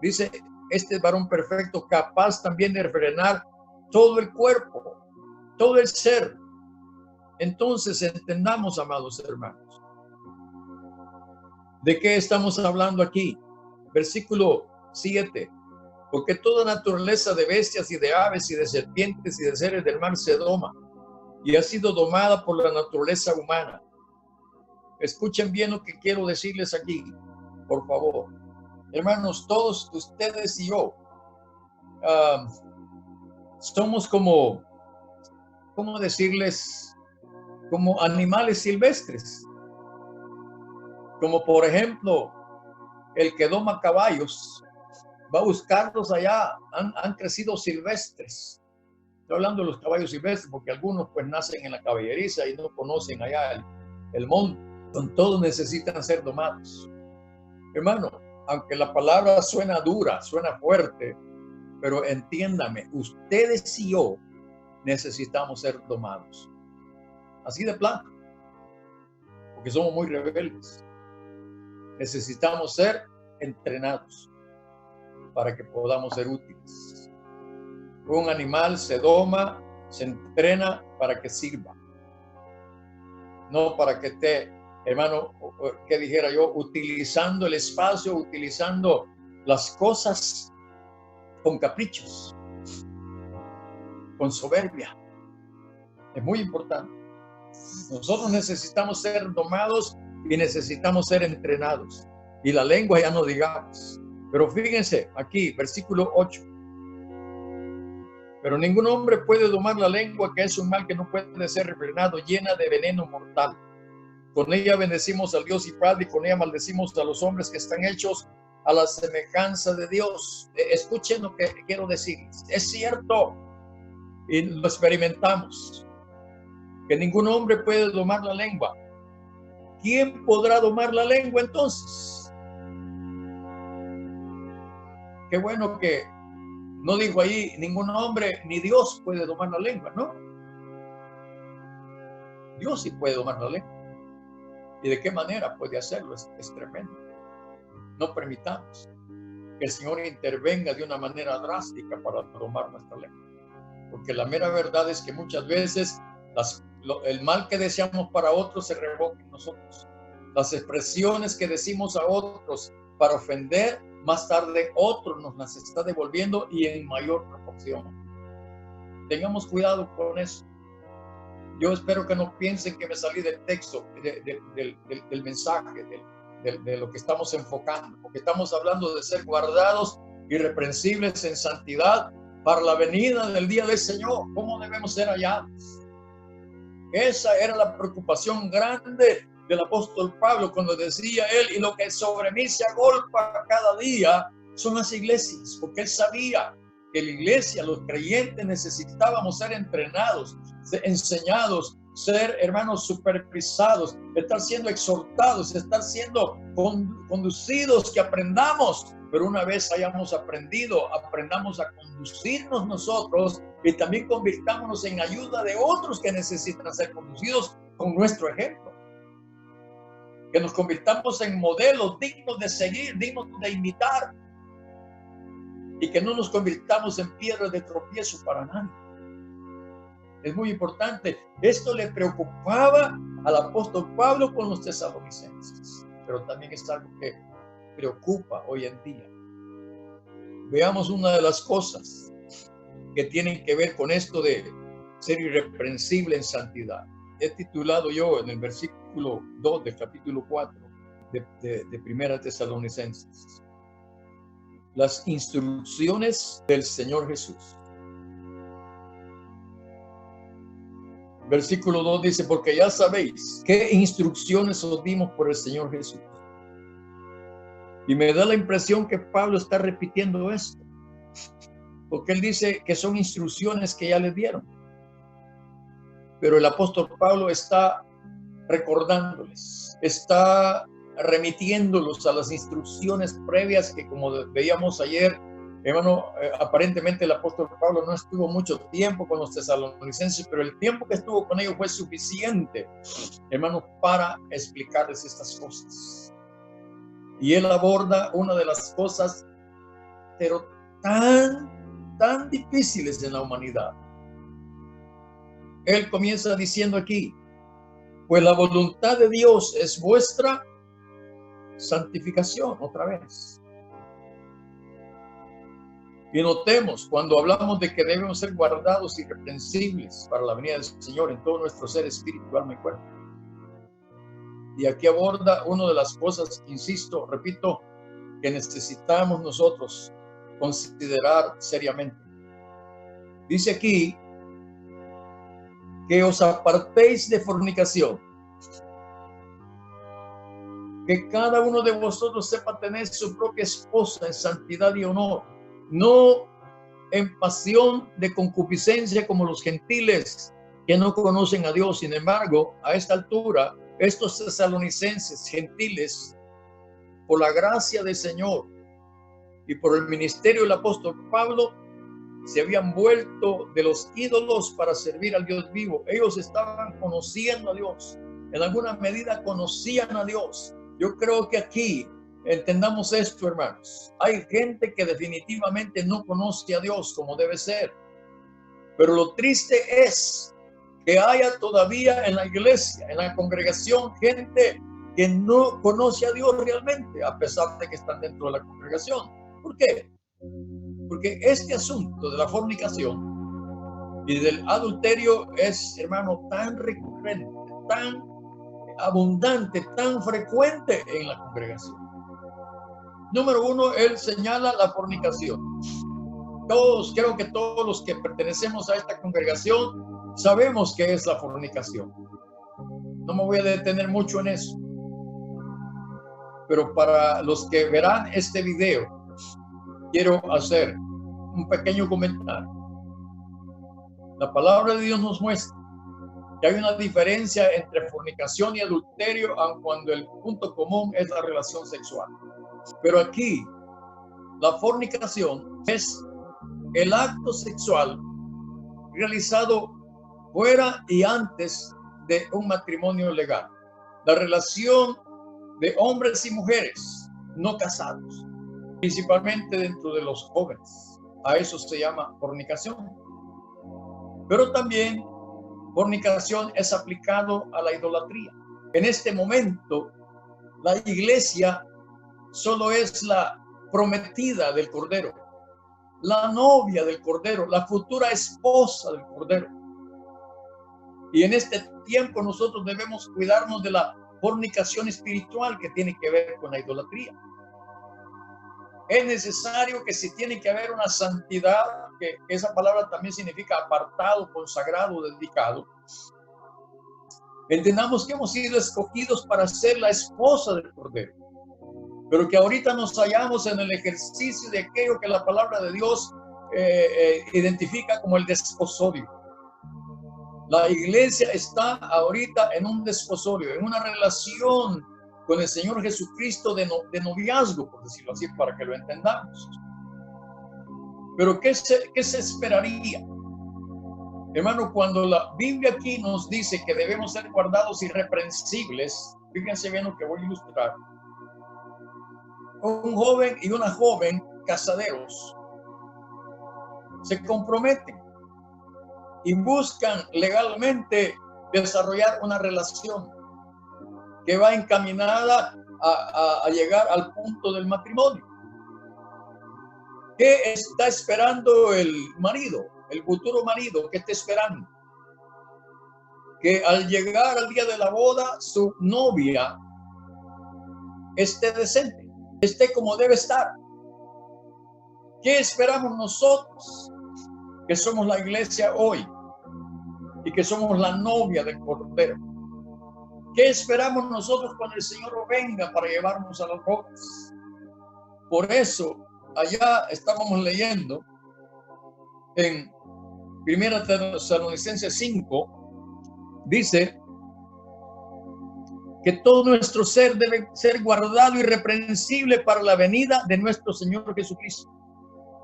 A: Dice, este varón perfecto, capaz también de refrenar todo el cuerpo, todo el ser, Entonces entendamos, amados hermanos, ¿de qué estamos hablando aquí? Versículo 7. Porque toda naturaleza de bestias y de aves y de serpientes y de seres del mar se doma y ha sido domada por la naturaleza humana. Escuchen bien lo que quiero decirles aquí, por favor. Hermanos, todos ustedes y yo somos como, ¿cómo decirles? Como animales silvestres. Como por ejemplo, el que doma caballos va a buscarlos allá, han crecido silvestres. Estoy hablando de los caballos silvestres porque algunos pues nacen en la caballeriza y no conocen allá el monte. Con todos necesitan ser domados. Hermano, aunque la palabra suena dura, suena fuerte, pero entiéndame, ustedes y yo necesitamos ser domados. Así de plano, porque somos muy rebeldes. Necesitamos ser entrenados para que podamos ser útiles. Un animal se doma, se entrena para que sirva. No para que esté, hermano, que dijera yo, utilizando el espacio, utilizando las cosas con caprichos, con soberbia. Es muy importante. Nosotros necesitamos ser domados y necesitamos ser entrenados. Y la lengua ya no digamos. Pero fíjense aquí, versículo 8. Pero ningún hombre puede domar la lengua, que es un mal que no puede ser refrenado, llena de veneno mortal. Con ella bendecimos al Dios y Padre, y con ella maldecimos a los hombres que están hechos a la semejanza de Dios. Escuchen lo que quiero decirles. Es cierto, y lo experimentamos, que ningún hombre puede domar la lengua. ¿Quién podrá domar la lengua entonces? Qué bueno que no dijo ahí, ningún hombre ni Dios puede domar la lengua, ¿no? Dios sí puede domar la lengua. ¿Y de qué manera puede hacerlo? Es tremendo. No permitamos que el Señor intervenga de una manera drástica para domar nuestra lengua. Porque la mera verdad es que muchas veces el mal que deseamos para otros se revoca en nosotros. Las expresiones que decimos a otros para ofender, más tarde otro nos las está devolviendo y en mayor proporción. Tengamos cuidado con eso. Yo espero que no piensen que me salí del texto, del mensaje, de lo que estamos enfocando, porque estamos hablando de ser guardados, irreprensibles en santidad para la venida del día del Señor. ¿Cómo debemos ser hallados? Esa era la preocupación grande del apóstol Pablo cuando decía él, y lo que sobre mí se agolpa cada día son las iglesias, porque él sabía que la iglesia, los creyentes necesitábamos ser entrenados, enseñados, ser hermanos supervisados, estar siendo exhortados, estar siendo conducidos, que aprendamos, pero una vez hayamos aprendido, aprendamos a conducirnos nosotros y también convirtámonos en ayuda de otros que necesitan ser conducidos con nuestro ejemplo. Que nos convirtamos en modelos dignos de seguir, dignos de imitar, y que no nos convirtamos en piedras de tropiezo para nadie. Es muy importante. Esto le preocupaba al apóstol Pablo con los tesalonicenses, pero también es algo que preocupa hoy en día. Veamos una de las cosas que tienen que ver con esto de ser irreprensible en santidad. He titulado yo en el versículo 2 del capítulo 4 de Primera Tesalonicenses, las instrucciones del Señor Jesús. Versículo 2 dice, porque ya sabéis qué instrucciones os dimos por el Señor Jesús. Y me da la impresión que Pablo está repitiendo esto, porque él dice que son instrucciones que ya le dieron. Pero el apóstol Pablo está recordándoles, está remitiéndolos a las instrucciones previas que, como veíamos ayer, hermano, aparentemente el apóstol Pablo no estuvo mucho tiempo con los tesalonicenses, pero el tiempo que estuvo con ellos fue suficiente, hermano, para explicarles estas cosas. Y él aborda una de las cosas, pero tan difíciles en la humanidad. Él comienza diciendo aquí, Pues la voluntad de Dios es vuestra santificación, otra vez. Y notemos, cuando hablamos de que debemos ser guardados irreprensibles para la venida del Señor en todo nuestro ser, espíritu, alma y cuerpo. Y aquí aborda una de las cosas, insisto, repito, que necesitamos nosotros considerar seriamente. Dice aquí que os apartéis de fornicación, que cada uno de vosotros sepa tener su propia esposa en santidad y honor, no en pasión de concupiscencia como los gentiles que no conocen a Dios. Sin embargo, a esta altura, estos tesalonicenses gentiles, por la gracia del Señor y por el ministerio del apóstol Pablo, se habían vuelto de los ídolos para servir al Dios vivo. Ellos estaban conociendo a Dios, en alguna medida conocían a Dios. Yo creo que aquí entendamos esto, hermanos. Hay gente que definitivamente no conoce a Dios como debe ser, pero lo triste es que haya todavía en la iglesia, en la congregación, gente que no conoce a Dios realmente, a pesar de que están dentro de la congregación. ¿Por qué? Porque este asunto de la fornicación y del adulterio es, hermano, tan recurrente, tan abundante, tan frecuente en la congregación. Número uno, él señala la fornicación. Creo que todos los que pertenecemos a esta congregación sabemos qué es la fornicación. No me voy a detener mucho en eso. Pero para los que verán este video, quiero hacer un pequeño comentario. La palabra de Dios nos muestra que hay una diferencia entre fornicación y adulterio, aun cuando el punto común es la relación sexual. Pero aquí, la fornicación es el acto sexual realizado fuera y antes de un matrimonio legal. La relación de hombres y mujeres no casados, principalmente dentro de los jóvenes. A eso se llama fornicación. Pero también fornicación es aplicado a la idolatría. En este momento, la iglesia solo es la prometida del Cordero, la novia del Cordero, la futura esposa del Cordero. Y en este tiempo nosotros debemos cuidarnos de la fornicación espiritual que tiene que ver con la idolatría. Es necesario que si tiene que haber una santidad, que esa palabra también significa apartado, consagrado, dedicado, entendamos que hemos sido escogidos para ser la esposa del Cordero, pero que ahorita nos hallamos en el ejercicio de aquello que la palabra de Dios identifica como el desposorio. La iglesia está ahorita en un desposorio, en una relación con el Señor Jesucristo de noviazgo, por decirlo así, para que lo entendamos. Pero ¿qué se esperaría? Hermano, cuando la Biblia aquí nos dice que debemos ser guardados irreprensibles, fíjense bien lo que voy a ilustrar. Un joven y una joven casaderos se comprometen y buscan legalmente desarrollar una relación que va encaminada a llegar al punto del matrimonio. ¿Qué está esperando el marido, el futuro marido? ¿Qué está esperando? Que al llegar al día de la boda, su novia esté decente, esté como debe estar. ¿Qué esperamos nosotros, que somos la iglesia hoy y que somos la novia del Cordero? ¿Qué esperamos nosotros cuando el Señor venga para llevarnos a las bodas? Por eso, allá estábamos leyendo en 1 Tesalonicenses 5, dice que todo nuestro ser debe ser guardado irreprensible para la venida de nuestro Señor Jesucristo.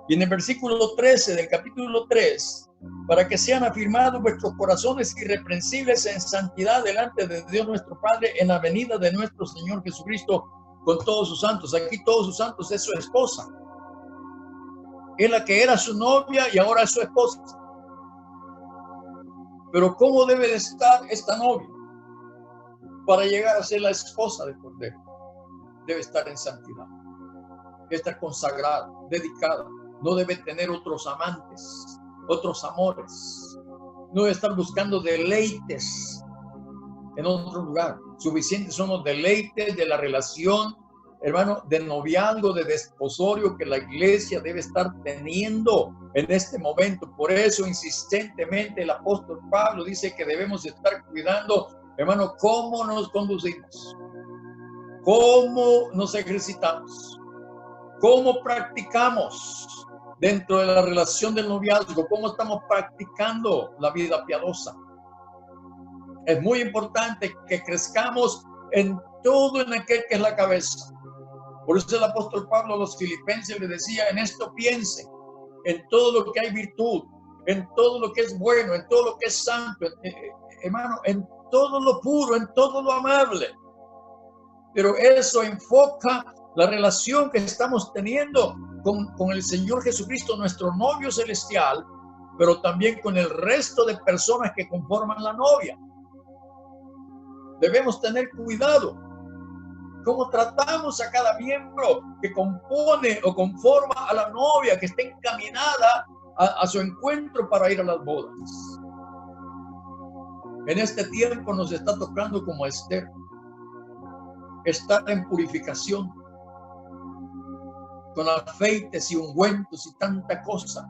A: Y en el versículo 13 del capítulo 3, para que sean afirmados vuestros corazones irreprensibles en santidad delante de Dios nuestro Padre en la venida de nuestro Señor Jesucristo con todos sus santos. Aquí todos sus santos es su esposa. Es la que era su novia y ahora es su esposa. Pero ¿cómo debe de estar esta novia? para llegar a ser la esposa del Cordero. Debe estar en santidad, debe estar consagrada, dedicada. No debe tener otros amantes, otros amores. No debe estar buscando deleites en otro lugar. Suficientes son los deleites de la relación, hermano, de noviazgo, de desposorio que la iglesia debe estar teniendo en este momento. Por eso insistentemente el apóstol Pablo dice que debemos estar cuidando, hermano, cómo nos conducimos, cómo nos ejercitamos, cómo practicamos dentro de la relación del noviazgo, cómo estamos practicando la vida piadosa. Es muy importante que crezcamos en todo, en aquel que es la cabeza. Por eso el apóstol Pablo a los filipenses le decía: en esto piensen, en todo lo que hay virtud, en todo lo que es bueno, en todo lo que es santo, hermano, en todo lo puro, en todo lo amable. Pero eso enfoca la relación que estamos teniendo con el Señor Jesucristo, nuestro novio celestial, pero también con el resto de personas que conforman la novia. Debemos tener cuidado cómo tratamos a cada miembro que compone o conforma a la novia, que está encaminada a su encuentro para ir a las bodas. En este tiempo nos está tocando, como a Esther, estar en purificación, con afeites y ungüentos y tanta cosa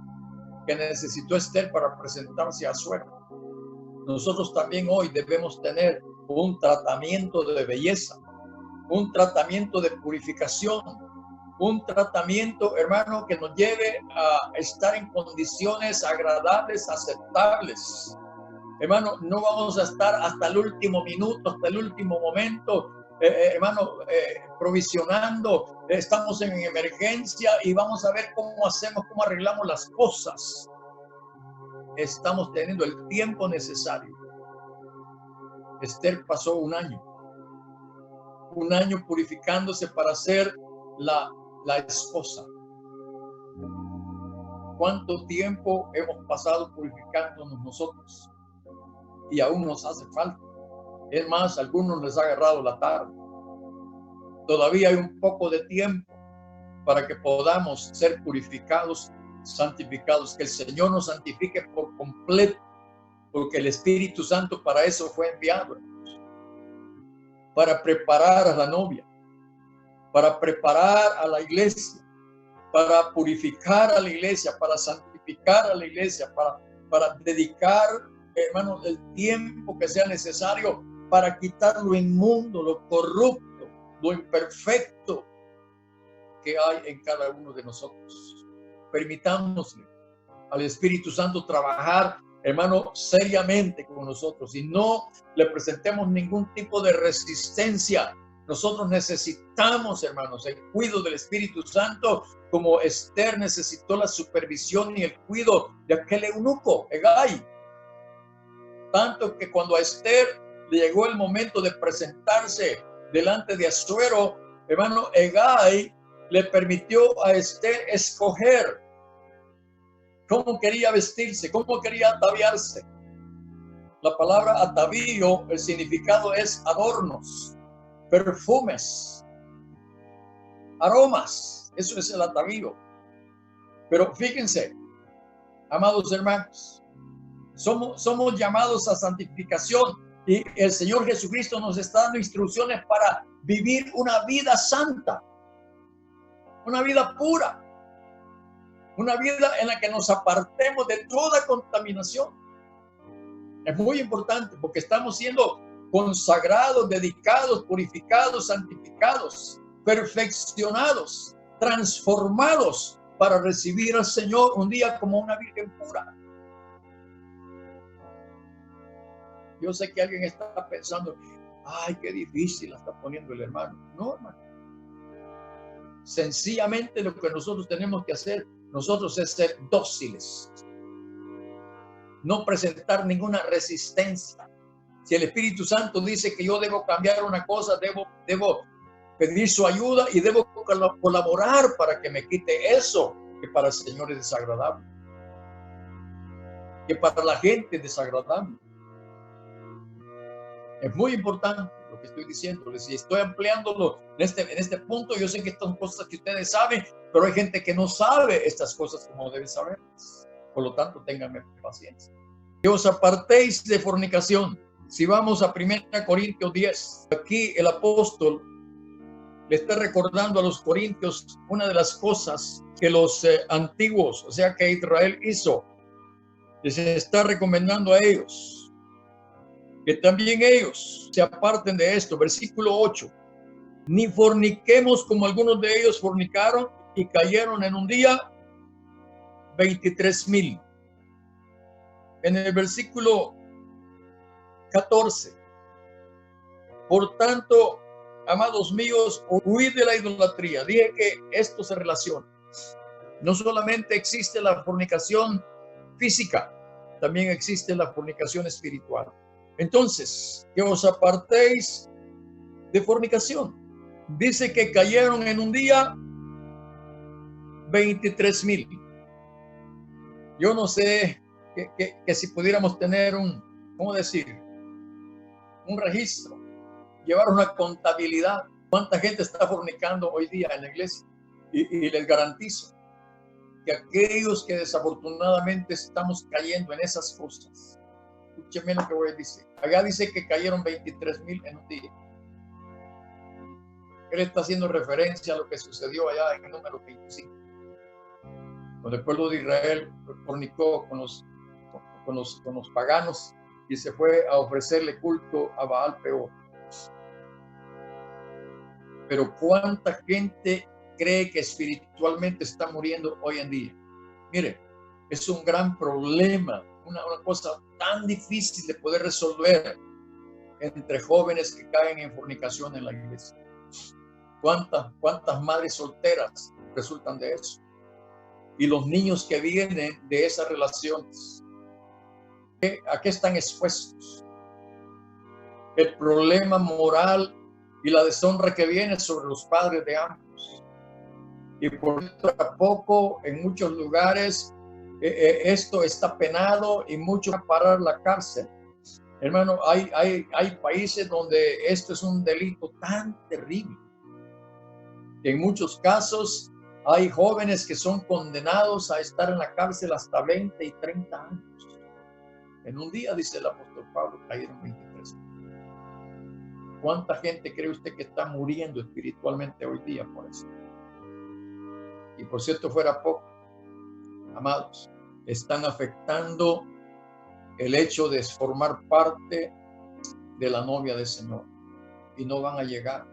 A: que necesitó Esther para presentarse a Asuero. Nosotros también hoy debemos tener un tratamiento de belleza, un tratamiento de purificación, un tratamiento, hermano, que nos lleve a estar en condiciones agradables, aceptables. Hermano, no vamos a estar hasta el último minuto, hasta el último momento, hermano, provisionando. Estamos en emergencia y vamos a ver cómo hacemos, cómo arreglamos las cosas. Estamos teniendo el tiempo necesario. Esther pasó un año purificándose para ser la esposa. ¿Cuánto tiempo hemos pasado purificándonos nosotros? Y aún nos hace falta. Es más, a algunos les ha agarrado la tarde. Todavía hay un poco de tiempo para que podamos ser purificados, santificados, que el Señor nos santifique por completo, porque el Espíritu Santo para eso fue enviado, para preparar a la novia, para preparar a la iglesia, para purificar a la iglesia, para santificar a la iglesia, para dedicar, hermanos, el tiempo que sea necesario para quitar lo inmundo, lo corrupto, lo imperfecto que hay en cada uno de nosotros. Permitámosle al Espíritu Santo trabajar, hermano, seriamente con nosotros y no le presentemos ningún tipo de resistencia. Nosotros necesitamos, hermanos, el cuidado del Espíritu Santo, como Esther necesitó la supervisión y el cuidado de aquel eunuco, Hegai. Tanto que cuando a Esther le llegó el momento de presentarse delante de Asuero, hermano, Hegai le permitió a Esther escoger cómo quería vestirse, cómo quería ataviarse. La palabra atavío, el significado es adornos, perfumes, aromas. Eso es el atavío. Pero fíjense, amados hermanos, somos llamados a santificación y el Señor Jesucristo nos está dando instrucciones para vivir una vida santa, una vida pura, una vida en la que nos apartemos de toda contaminación. Es muy importante porque estamos siendo consagrados, dedicados, purificados, santificados, perfeccionados, transformados para recibir al Señor un día como una virgen pura. Yo sé que alguien está pensando, ay, qué difícil la está poniendo el hermano. No, hermano. Sencillamente lo que nosotros tenemos que hacer, nosotros, es ser dóciles. No presentar ninguna resistencia. Si el Espíritu Santo dice que yo debo cambiar una cosa, debo pedir su ayuda y debo colaborar para que me quite eso que para el Señor es desagradable, que para la gente es desagradable. Es muy importante lo que estoy diciendo. Si estoy ampliándolo en este punto, yo sé que estas son cosas que ustedes saben, pero hay gente que no sabe estas cosas como deben saberlas. Por lo tanto, ténganme paciencia. Que os apartéis de fornicación. Si vamos a 1 Corintios 10, aquí el apóstol le está recordando a los corintios una de las cosas que los antiguos, o sea que Israel hizo. Les está recomendando a ellos que también ellos se aparten de esto. Versículo 8. Ni forniquemos como algunos de ellos fornicaron y cayeron en un día 23,000. En el versículo 14. Por tanto, amados míos, huid de la idolatría. Dije que esto se relaciona. No solamente existe la fornicación física, también existe la fornicación espiritual. Entonces, que os apartéis de fornicación. Dice que cayeron en un día 23,000. Yo no sé que si pudiéramos tener ¿cómo decir? Un registro, llevar una contabilidad, cuánta gente está fornicando hoy día en la iglesia. Y les garantizo que aquellos que desafortunadamente estamos cayendo en esas cosas, escúcheme lo que voy a decir. Acá dice que cayeron 23,000 en un día. Él está haciendo referencia a lo que sucedió allá en el número 25. Cuando el pueblo de Israel fornicó con los paganos y se fue a ofrecerle culto a Baal Peor. Pero ¿cuánta gente cree que espiritualmente está muriendo hoy en día? Mire, es un gran problema, una cosa tan difícil de poder resolver entre jóvenes que caen en fornicación en la iglesia. ¿Cuántas madres solteras resultan de eso? Y los niños que vienen de esas relaciones, ¿a qué están expuestos? El problema moral y la deshonra que viene sobre los padres de ambos. Y por poco en muchos lugares esto está penado y muchos van a parar la cárcel. Hermano, hay países donde esto es un delito tan terrible. En muchos casos hay jóvenes que son condenados a estar en la cárcel hasta 20 y 30 años. En un día, dice el apóstol Pablo, cayeron 23. ¿Cuánta gente cree usted que está muriendo espiritualmente hoy día por eso? Y por cierto fuera poco, amados, están afectando el hecho de formar parte de la novia del Señor y no van a llegar.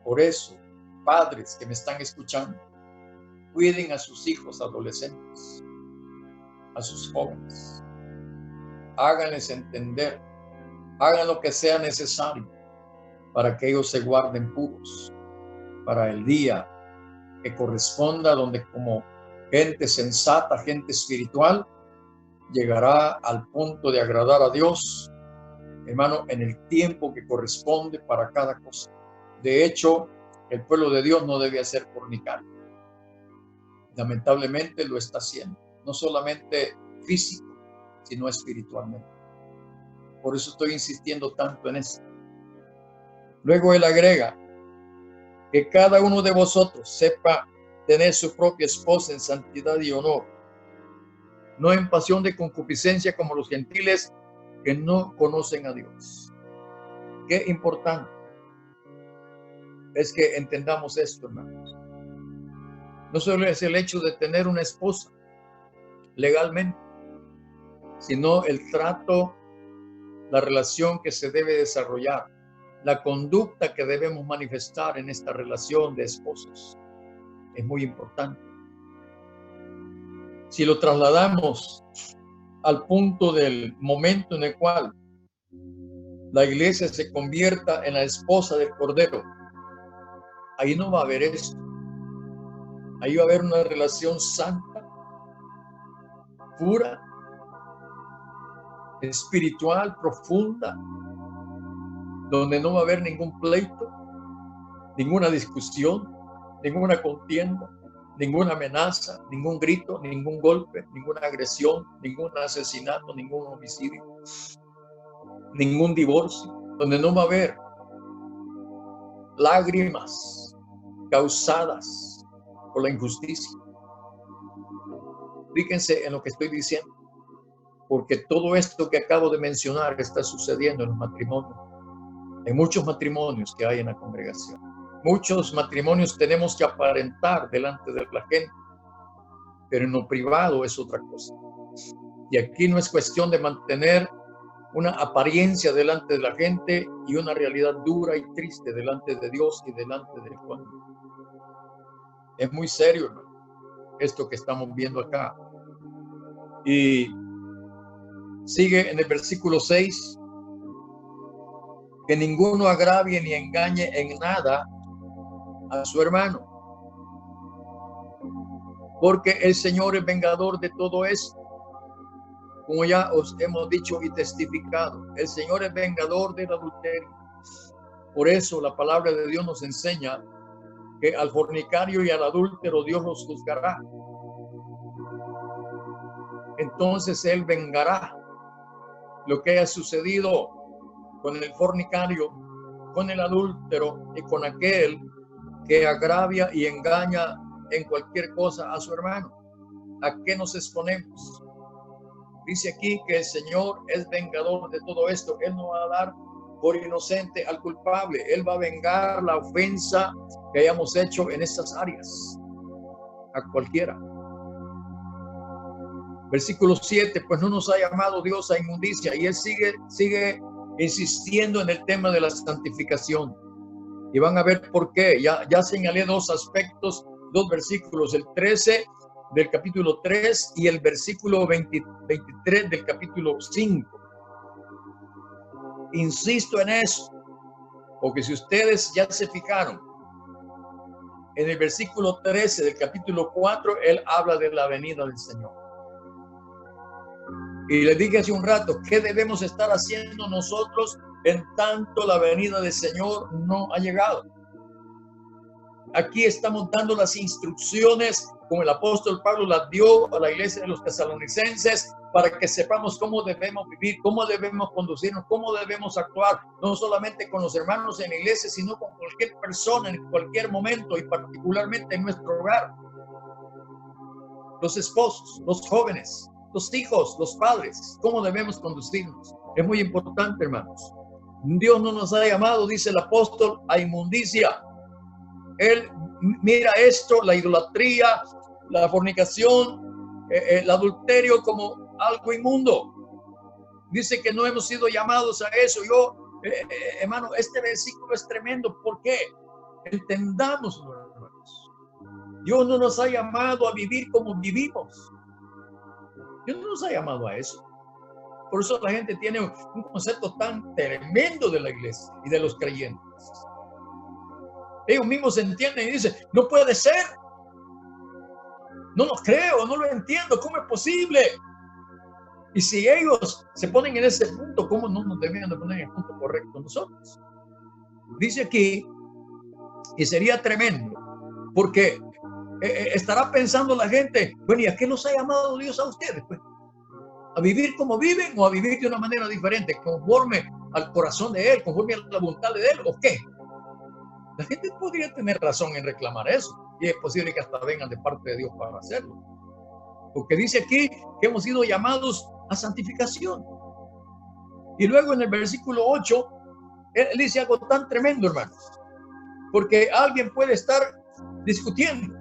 A: Por eso, padres que me están escuchando, cuiden a sus hijos adolescentes, a sus jóvenes. Háganles entender, hagan lo que sea necesario para que ellos se guarden puros para el día que corresponda, donde como gente sensata, gente espiritual, llegará al punto de agradar a Dios, hermano, en el tiempo que corresponde para cada cosa. De hecho, el pueblo de Dios no debe ser fornicario. Lamentablemente lo está haciendo, no solamente físico, sino espiritualmente. Por eso estoy insistiendo tanto en eso. Luego él agrega que cada uno de vosotros sepa tener su propia esposa en santidad y honor, no en pasión de concupiscencia como los gentiles que no conocen a Dios. Qué importante es que entendamos esto, hermanos. No solo es el hecho de tener una esposa legalmente, sino el trato, la relación que se debe desarrollar, la conducta que debemos manifestar en esta relación de esposos. Es muy importante. Si lo trasladamos al punto del momento en el cual la iglesia se convierta en la esposa del Cordero, ahí no va a haber esto. Ahí va a haber una relación santa, pura, espiritual, profunda, donde no va a haber ningún pleito, ninguna discusión, ninguna contienda, ninguna amenaza, ningún grito, ningún golpe, ninguna agresión, ningún asesinato, ningún homicidio, ningún divorcio. donde no va a haber lágrimas causadas por la injusticia. Fíjense en lo que estoy diciendo, porque todo esto que acabo de mencionar está sucediendo en los matrimonios, en muchos matrimonios que hay en la congregación. Muchos matrimonios tenemos que aparentar delante de la gente, pero en lo privado es otra cosa. Y aquí no es cuestión de mantener una apariencia delante de la gente y una realidad dura y triste delante de Dios y delante del cónyuge. Es muy serio, hermano, esto que estamos viendo acá. Y sigue en el versículo 6, que ninguno agravie ni engañe en nada a su hermano, porque el Señor es vengador de todo esto. Como ya os hemos dicho y testificado, el Señor es vengador del adulterio. Por eso la palabra de Dios nos enseña que al fornicario y al adúltero Dios los juzgará. Entonces Él vengará lo que haya sucedido con el fornicario, con el adúltero y con aquel que agravia y engaña en cualquier cosa a su hermano. ¿A qué nos exponemos? Dice aquí que el Señor es vengador de todo esto. Él no va a dar por inocente al culpable. Él va a vengar la ofensa que hayamos hecho en estas áreas a cualquiera. Versículo 7, pues no nos ha llamado Dios a inmundicia. Y él sigue insistiendo en el tema de la santificación. Y van a ver por qué. Ya señalé dos aspectos, dos versículos, el 13 del capítulo 3 y el versículo 23 del capítulo 5. Insisto en eso, porque si ustedes ya se fijaron, en el versículo 13 del capítulo 4, él habla de la venida del Señor. Y les dije hace un rato, ¿qué debemos estar haciendo nosotros en tanto la venida del Señor no ha llegado? Aquí estamos dando las instrucciones como el apóstol Pablo las dio a la iglesia de los tesalonicenses para que sepamos cómo debemos vivir, cómo debemos conducirnos, cómo debemos actuar, no solamente con los hermanos en la iglesia, sino con cualquier persona en cualquier momento y particularmente en nuestro hogar. Los esposos, los jóvenes, los hijos, los padres, cómo debemos conducirnos. Es muy importante, hermanos. Dios no nos ha llamado, dice el apóstol, a inmundicia. Él mira esto, la idolatría, la fornicación, el adulterio como algo inmundo. Dice que no hemos sido llamados a eso. Hermano, este versículo es tremendo. ¿Por qué? Entendamos, hermanos. Dios no nos ha llamado a vivir como vivimos. Dios no nos ha llamado a eso. Por eso la gente tiene un concepto tan tremendo de la iglesia y de los creyentes. Ellos mismos entienden y dicen, no puede ser. No lo creo, no lo entiendo. ¿Cómo es posible? Y si ellos se ponen en ese punto, ¿cómo no nos debían de poner en el punto correcto nosotros? Dice aquí, y sería tremendo, porque estará pensando la gente, bueno, ¿y a qué los ha llamado Dios a ustedes? Pues, ¿a vivir como viven o a vivir de una manera diferente, conforme al corazón de Él, conforme a la voluntad de Él, o qué? La gente podría tener razón en reclamar eso, y es posible que hasta vengan de parte de Dios para hacerlo. Porque dice aquí que hemos sido llamados a santificación. Y luego en el versículo 8, él dice algo tan tremendo, hermanos. Porque alguien puede estar discutiendo,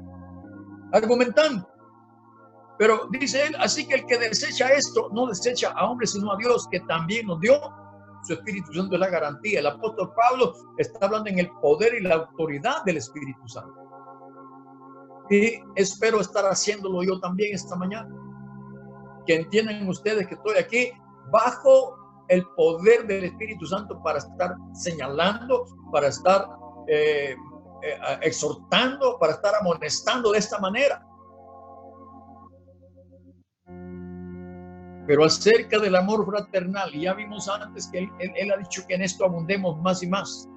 A: argumentando. Pero dice él, así que el que desecha esto, no desecha a hombres, sino a Dios, que también nos dio su Espíritu Santo, es la garantía. El apóstol Pablo está hablando en el poder y la autoridad del Espíritu Santo. Y espero estar haciéndolo yo también esta mañana. Que entiendan ustedes que estoy aquí bajo el poder del Espíritu Santo para estar señalando, para estar exhortando, para estar amonestando de esta manera. Pero acerca del amor fraternal, ya vimos antes que él ha dicho que en esto abundemos más y más.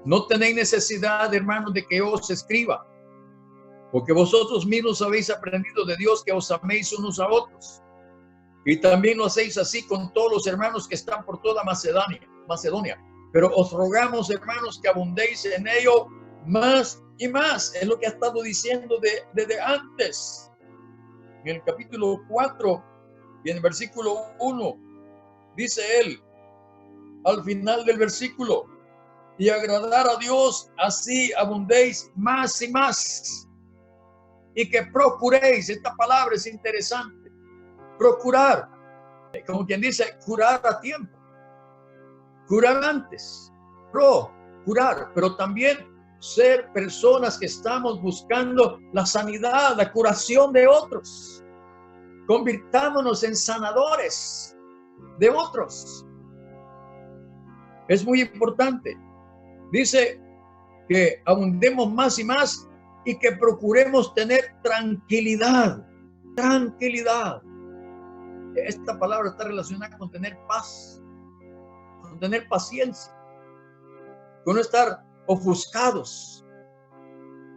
A: No tenéis necesidad, hermanos, de que yo os escriba, porque vosotros mismos habéis aprendido de Dios que os améis unos a otros. Y también lo hacéis así con todos los hermanos que están por toda Macedonia. Macedonia. Pero os rogamos, hermanos, que abundéis en ello más y más. Es lo que ha estado diciendo desde antes. En el capítulo 4 y en el versículo 1, dice él, al final del versículo, y agradar a Dios, así abundéis más y más. Y que procuréis, esta palabra es interesante, procurar, como quien dice, curar a tiempo, curar antes, curar, pero también ser personas que estamos buscando la sanidad, la curación de otros. Convirtámonos en sanadores de otros. Es muy importante. Dice que abundemos más y más y que procuremos tener tranquilidad. Tranquilidad. Esta palabra está relacionada con tener paz, con tener paciencia, con no estar ofuscados,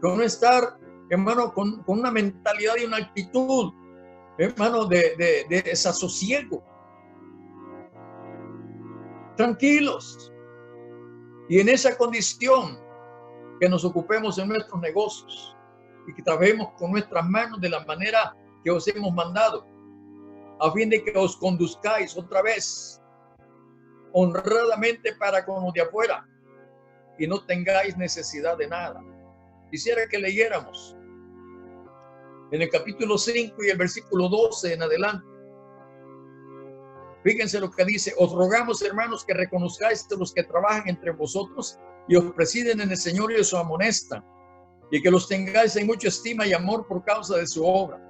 A: con no estar, hermano, con una mentalidad y una actitud, hermano, de desasosiego. Tranquilos. Y en esa condición que nos ocupemos en nuestros negocios y que trabajemos con nuestras manos de la manera que os hemos mandado, a fin de que os conduzcáis otra vez honradamente para con los de afuera y no tengáis necesidad de nada. Quisiera que leyéramos en el capítulo 5 y el versículo 12 en adelante. Fíjense lo que dice: os rogamos, hermanos, que reconozcáis a los que trabajan entre vosotros y os presiden en el Señor y os amonestan, y que los tengáis en mucha estima y amor por causa de su obra.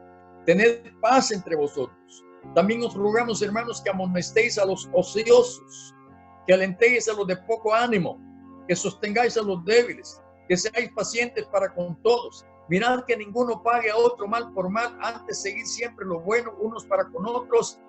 A: Tened paz entre vosotros. También os rogamos, hermanos, que amonestéis a los ociosos, que alentéis a los de poco ánimo, que sostengáis a los débiles, que seáis pacientes para con todos. Mirad que ninguno pague a otro mal por mal, antes seguid siempre lo bueno unos para con otros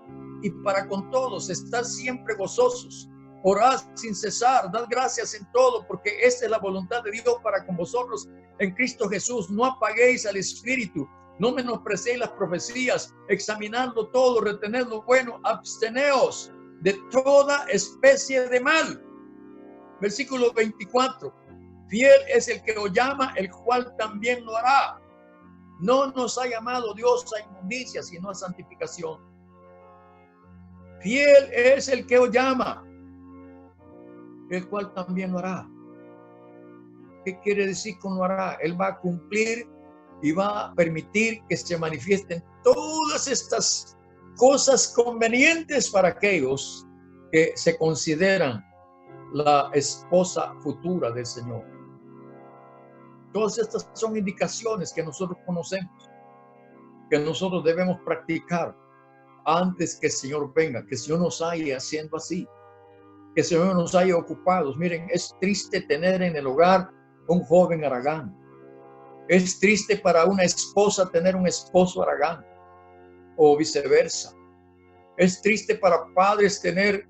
A: y para con todos. Estad siempre gozosos, orad sin cesar, dad gracias en todo, porque esta es la voluntad de Dios para con vosotros en Cristo Jesús. No apaguéis al Espíritu, no menosprecéis las profecías, examinando todo, retened lo bueno, absteneos de toda especie de mal. Versículo 24. Fiel es el que os llama, el cual también lo hará. No nos ha llamado Dios a inmundicia, sino a santificación. Fiel es el que os llama, el cual también lo hará. ¿Qué quiere decir con lo hará? Él va a cumplir y va a permitir que se manifiesten todas estas cosas convenientes para aquellos que se consideran la esposa futura del Señor. Todas estas son indicaciones que nosotros conocemos, que nosotros debemos practicar antes que el Señor venga, que el Señor nos haya haciendo así, que el Señor nos haya ocupados. Miren, es triste tener en el hogar un joven haragán. Es triste para una esposa tener un esposo haragán o viceversa. Es triste para padres tener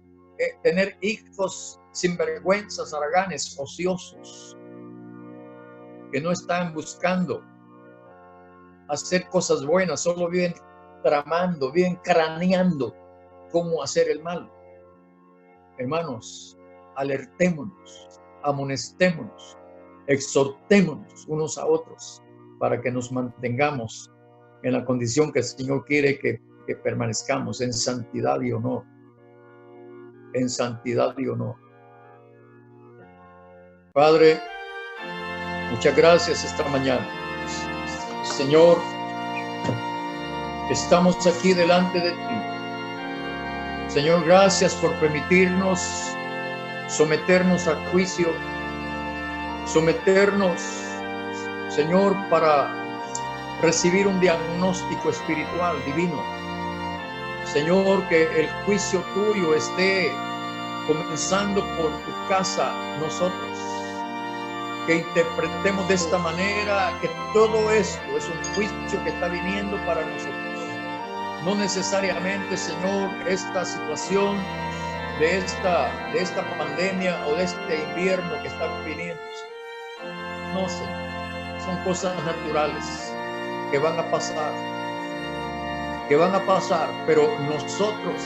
A: hijos sinvergüenzas, haraganes, ociosos, que no están buscando hacer cosas buenas, solo viven tramando, viven craneando cómo hacer el mal. Hermanos, alertémonos, amonestémonos, exhortémonos unos a otros para que nos mantengamos en la condición que el Señor quiere que permanezcamos en santidad y honor. En santidad y honor. Padre, muchas gracias esta mañana. Señor, estamos aquí delante de ti. Señor, gracias por permitirnos someternos a juicio, someternos, Señor, para recibir un diagnóstico espiritual divino. Señor, que el juicio tuyo esté comenzando por tu casa, nosotros. Que interpretemos de esta manera que todo esto es un juicio que está viniendo para nosotros. No necesariamente, Señor, esta situación de esta pandemia o de este invierno que está viniendo. No, Señor. Son cosas naturales que van a pasar. Pero nosotros,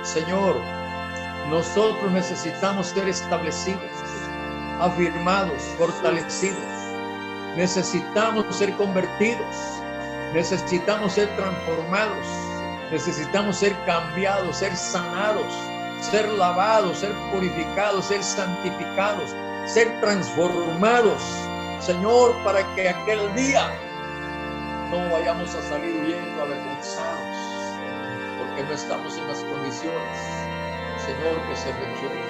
A: Señor, Nosotros necesitamos ser establecidos, afirmados, fortalecidos. Necesitamos ser convertidos. Necesitamos ser transformados. Necesitamos ser cambiados, ser sanados, ser lavados, ser purificados, ser santificados, ser transformados, Señor, para que aquel día no vayamos a salir huyendo avergonzados, porque no estamos en las condiciones, Señor, que se requiere.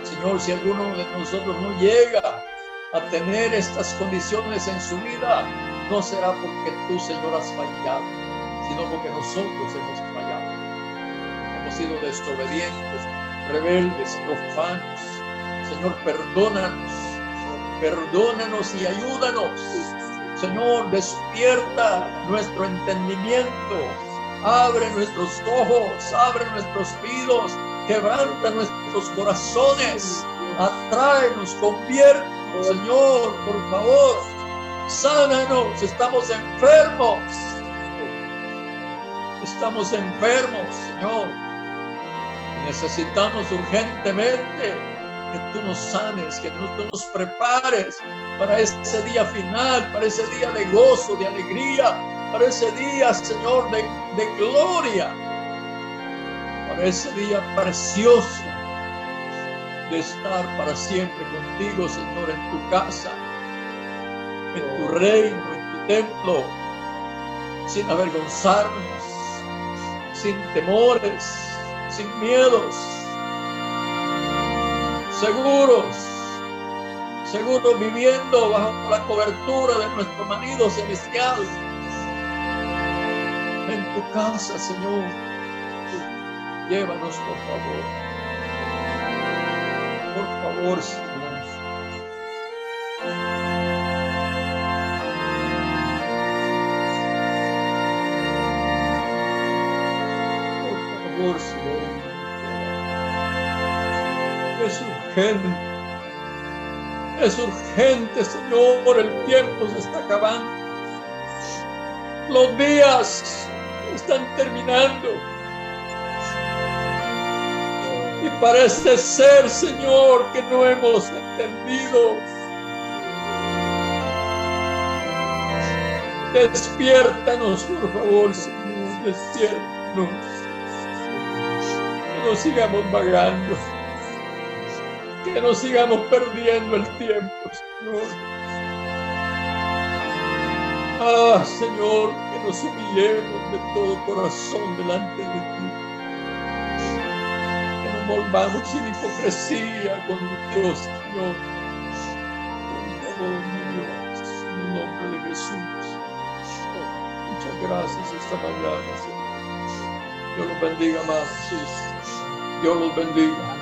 A: Señor, si alguno de nosotros no llega a tener estas condiciones en su vida, no será porque tú, Señor, has fallado, sino porque nosotros hemos fallado. Hemos sido desobedientes, rebeldes, profanos. Señor, perdónanos y ayúdanos. Señor, despierta nuestro entendimiento, abre nuestros ojos, abre nuestros oídos, quebranta nuestros corazones, atráenos, conviértenos, Señor, por favor, sánanos, estamos enfermos, Señor, necesitamos urgentemente que tú nos sanes, que tú nos prepares para ese día final, para ese día de gozo, de alegría, para ese día, Señor, de gloria, para ese día precioso de estar para siempre contigo, Señor, en tu casa, en tu reino, en tu templo, sin avergonzarnos, sin temores, sin miedos, seguros viviendo bajo la cobertura de nuestro marido celestial, en tu casa, Señor. Llévanos, por favor, Señor. Por favor, Señor. Es urgente, Señor, el tiempo se está acabando. Los días están terminando. Y parece ser, Señor, que no hemos entendido. Despiértanos, por favor, Señor, despiértanos. Que no sigamos vagando. Que no sigamos perdiendo el tiempo, Señor. Señor, que nos humillemos de todo corazón delante de ti. Que nos volvamos sin hipocresía con Dios, Señor. Por favor, mi Dios, en el nombre de Jesús. Muchas gracias esta mañana, Señor. Dios los bendiga, amados. Dios los bendiga.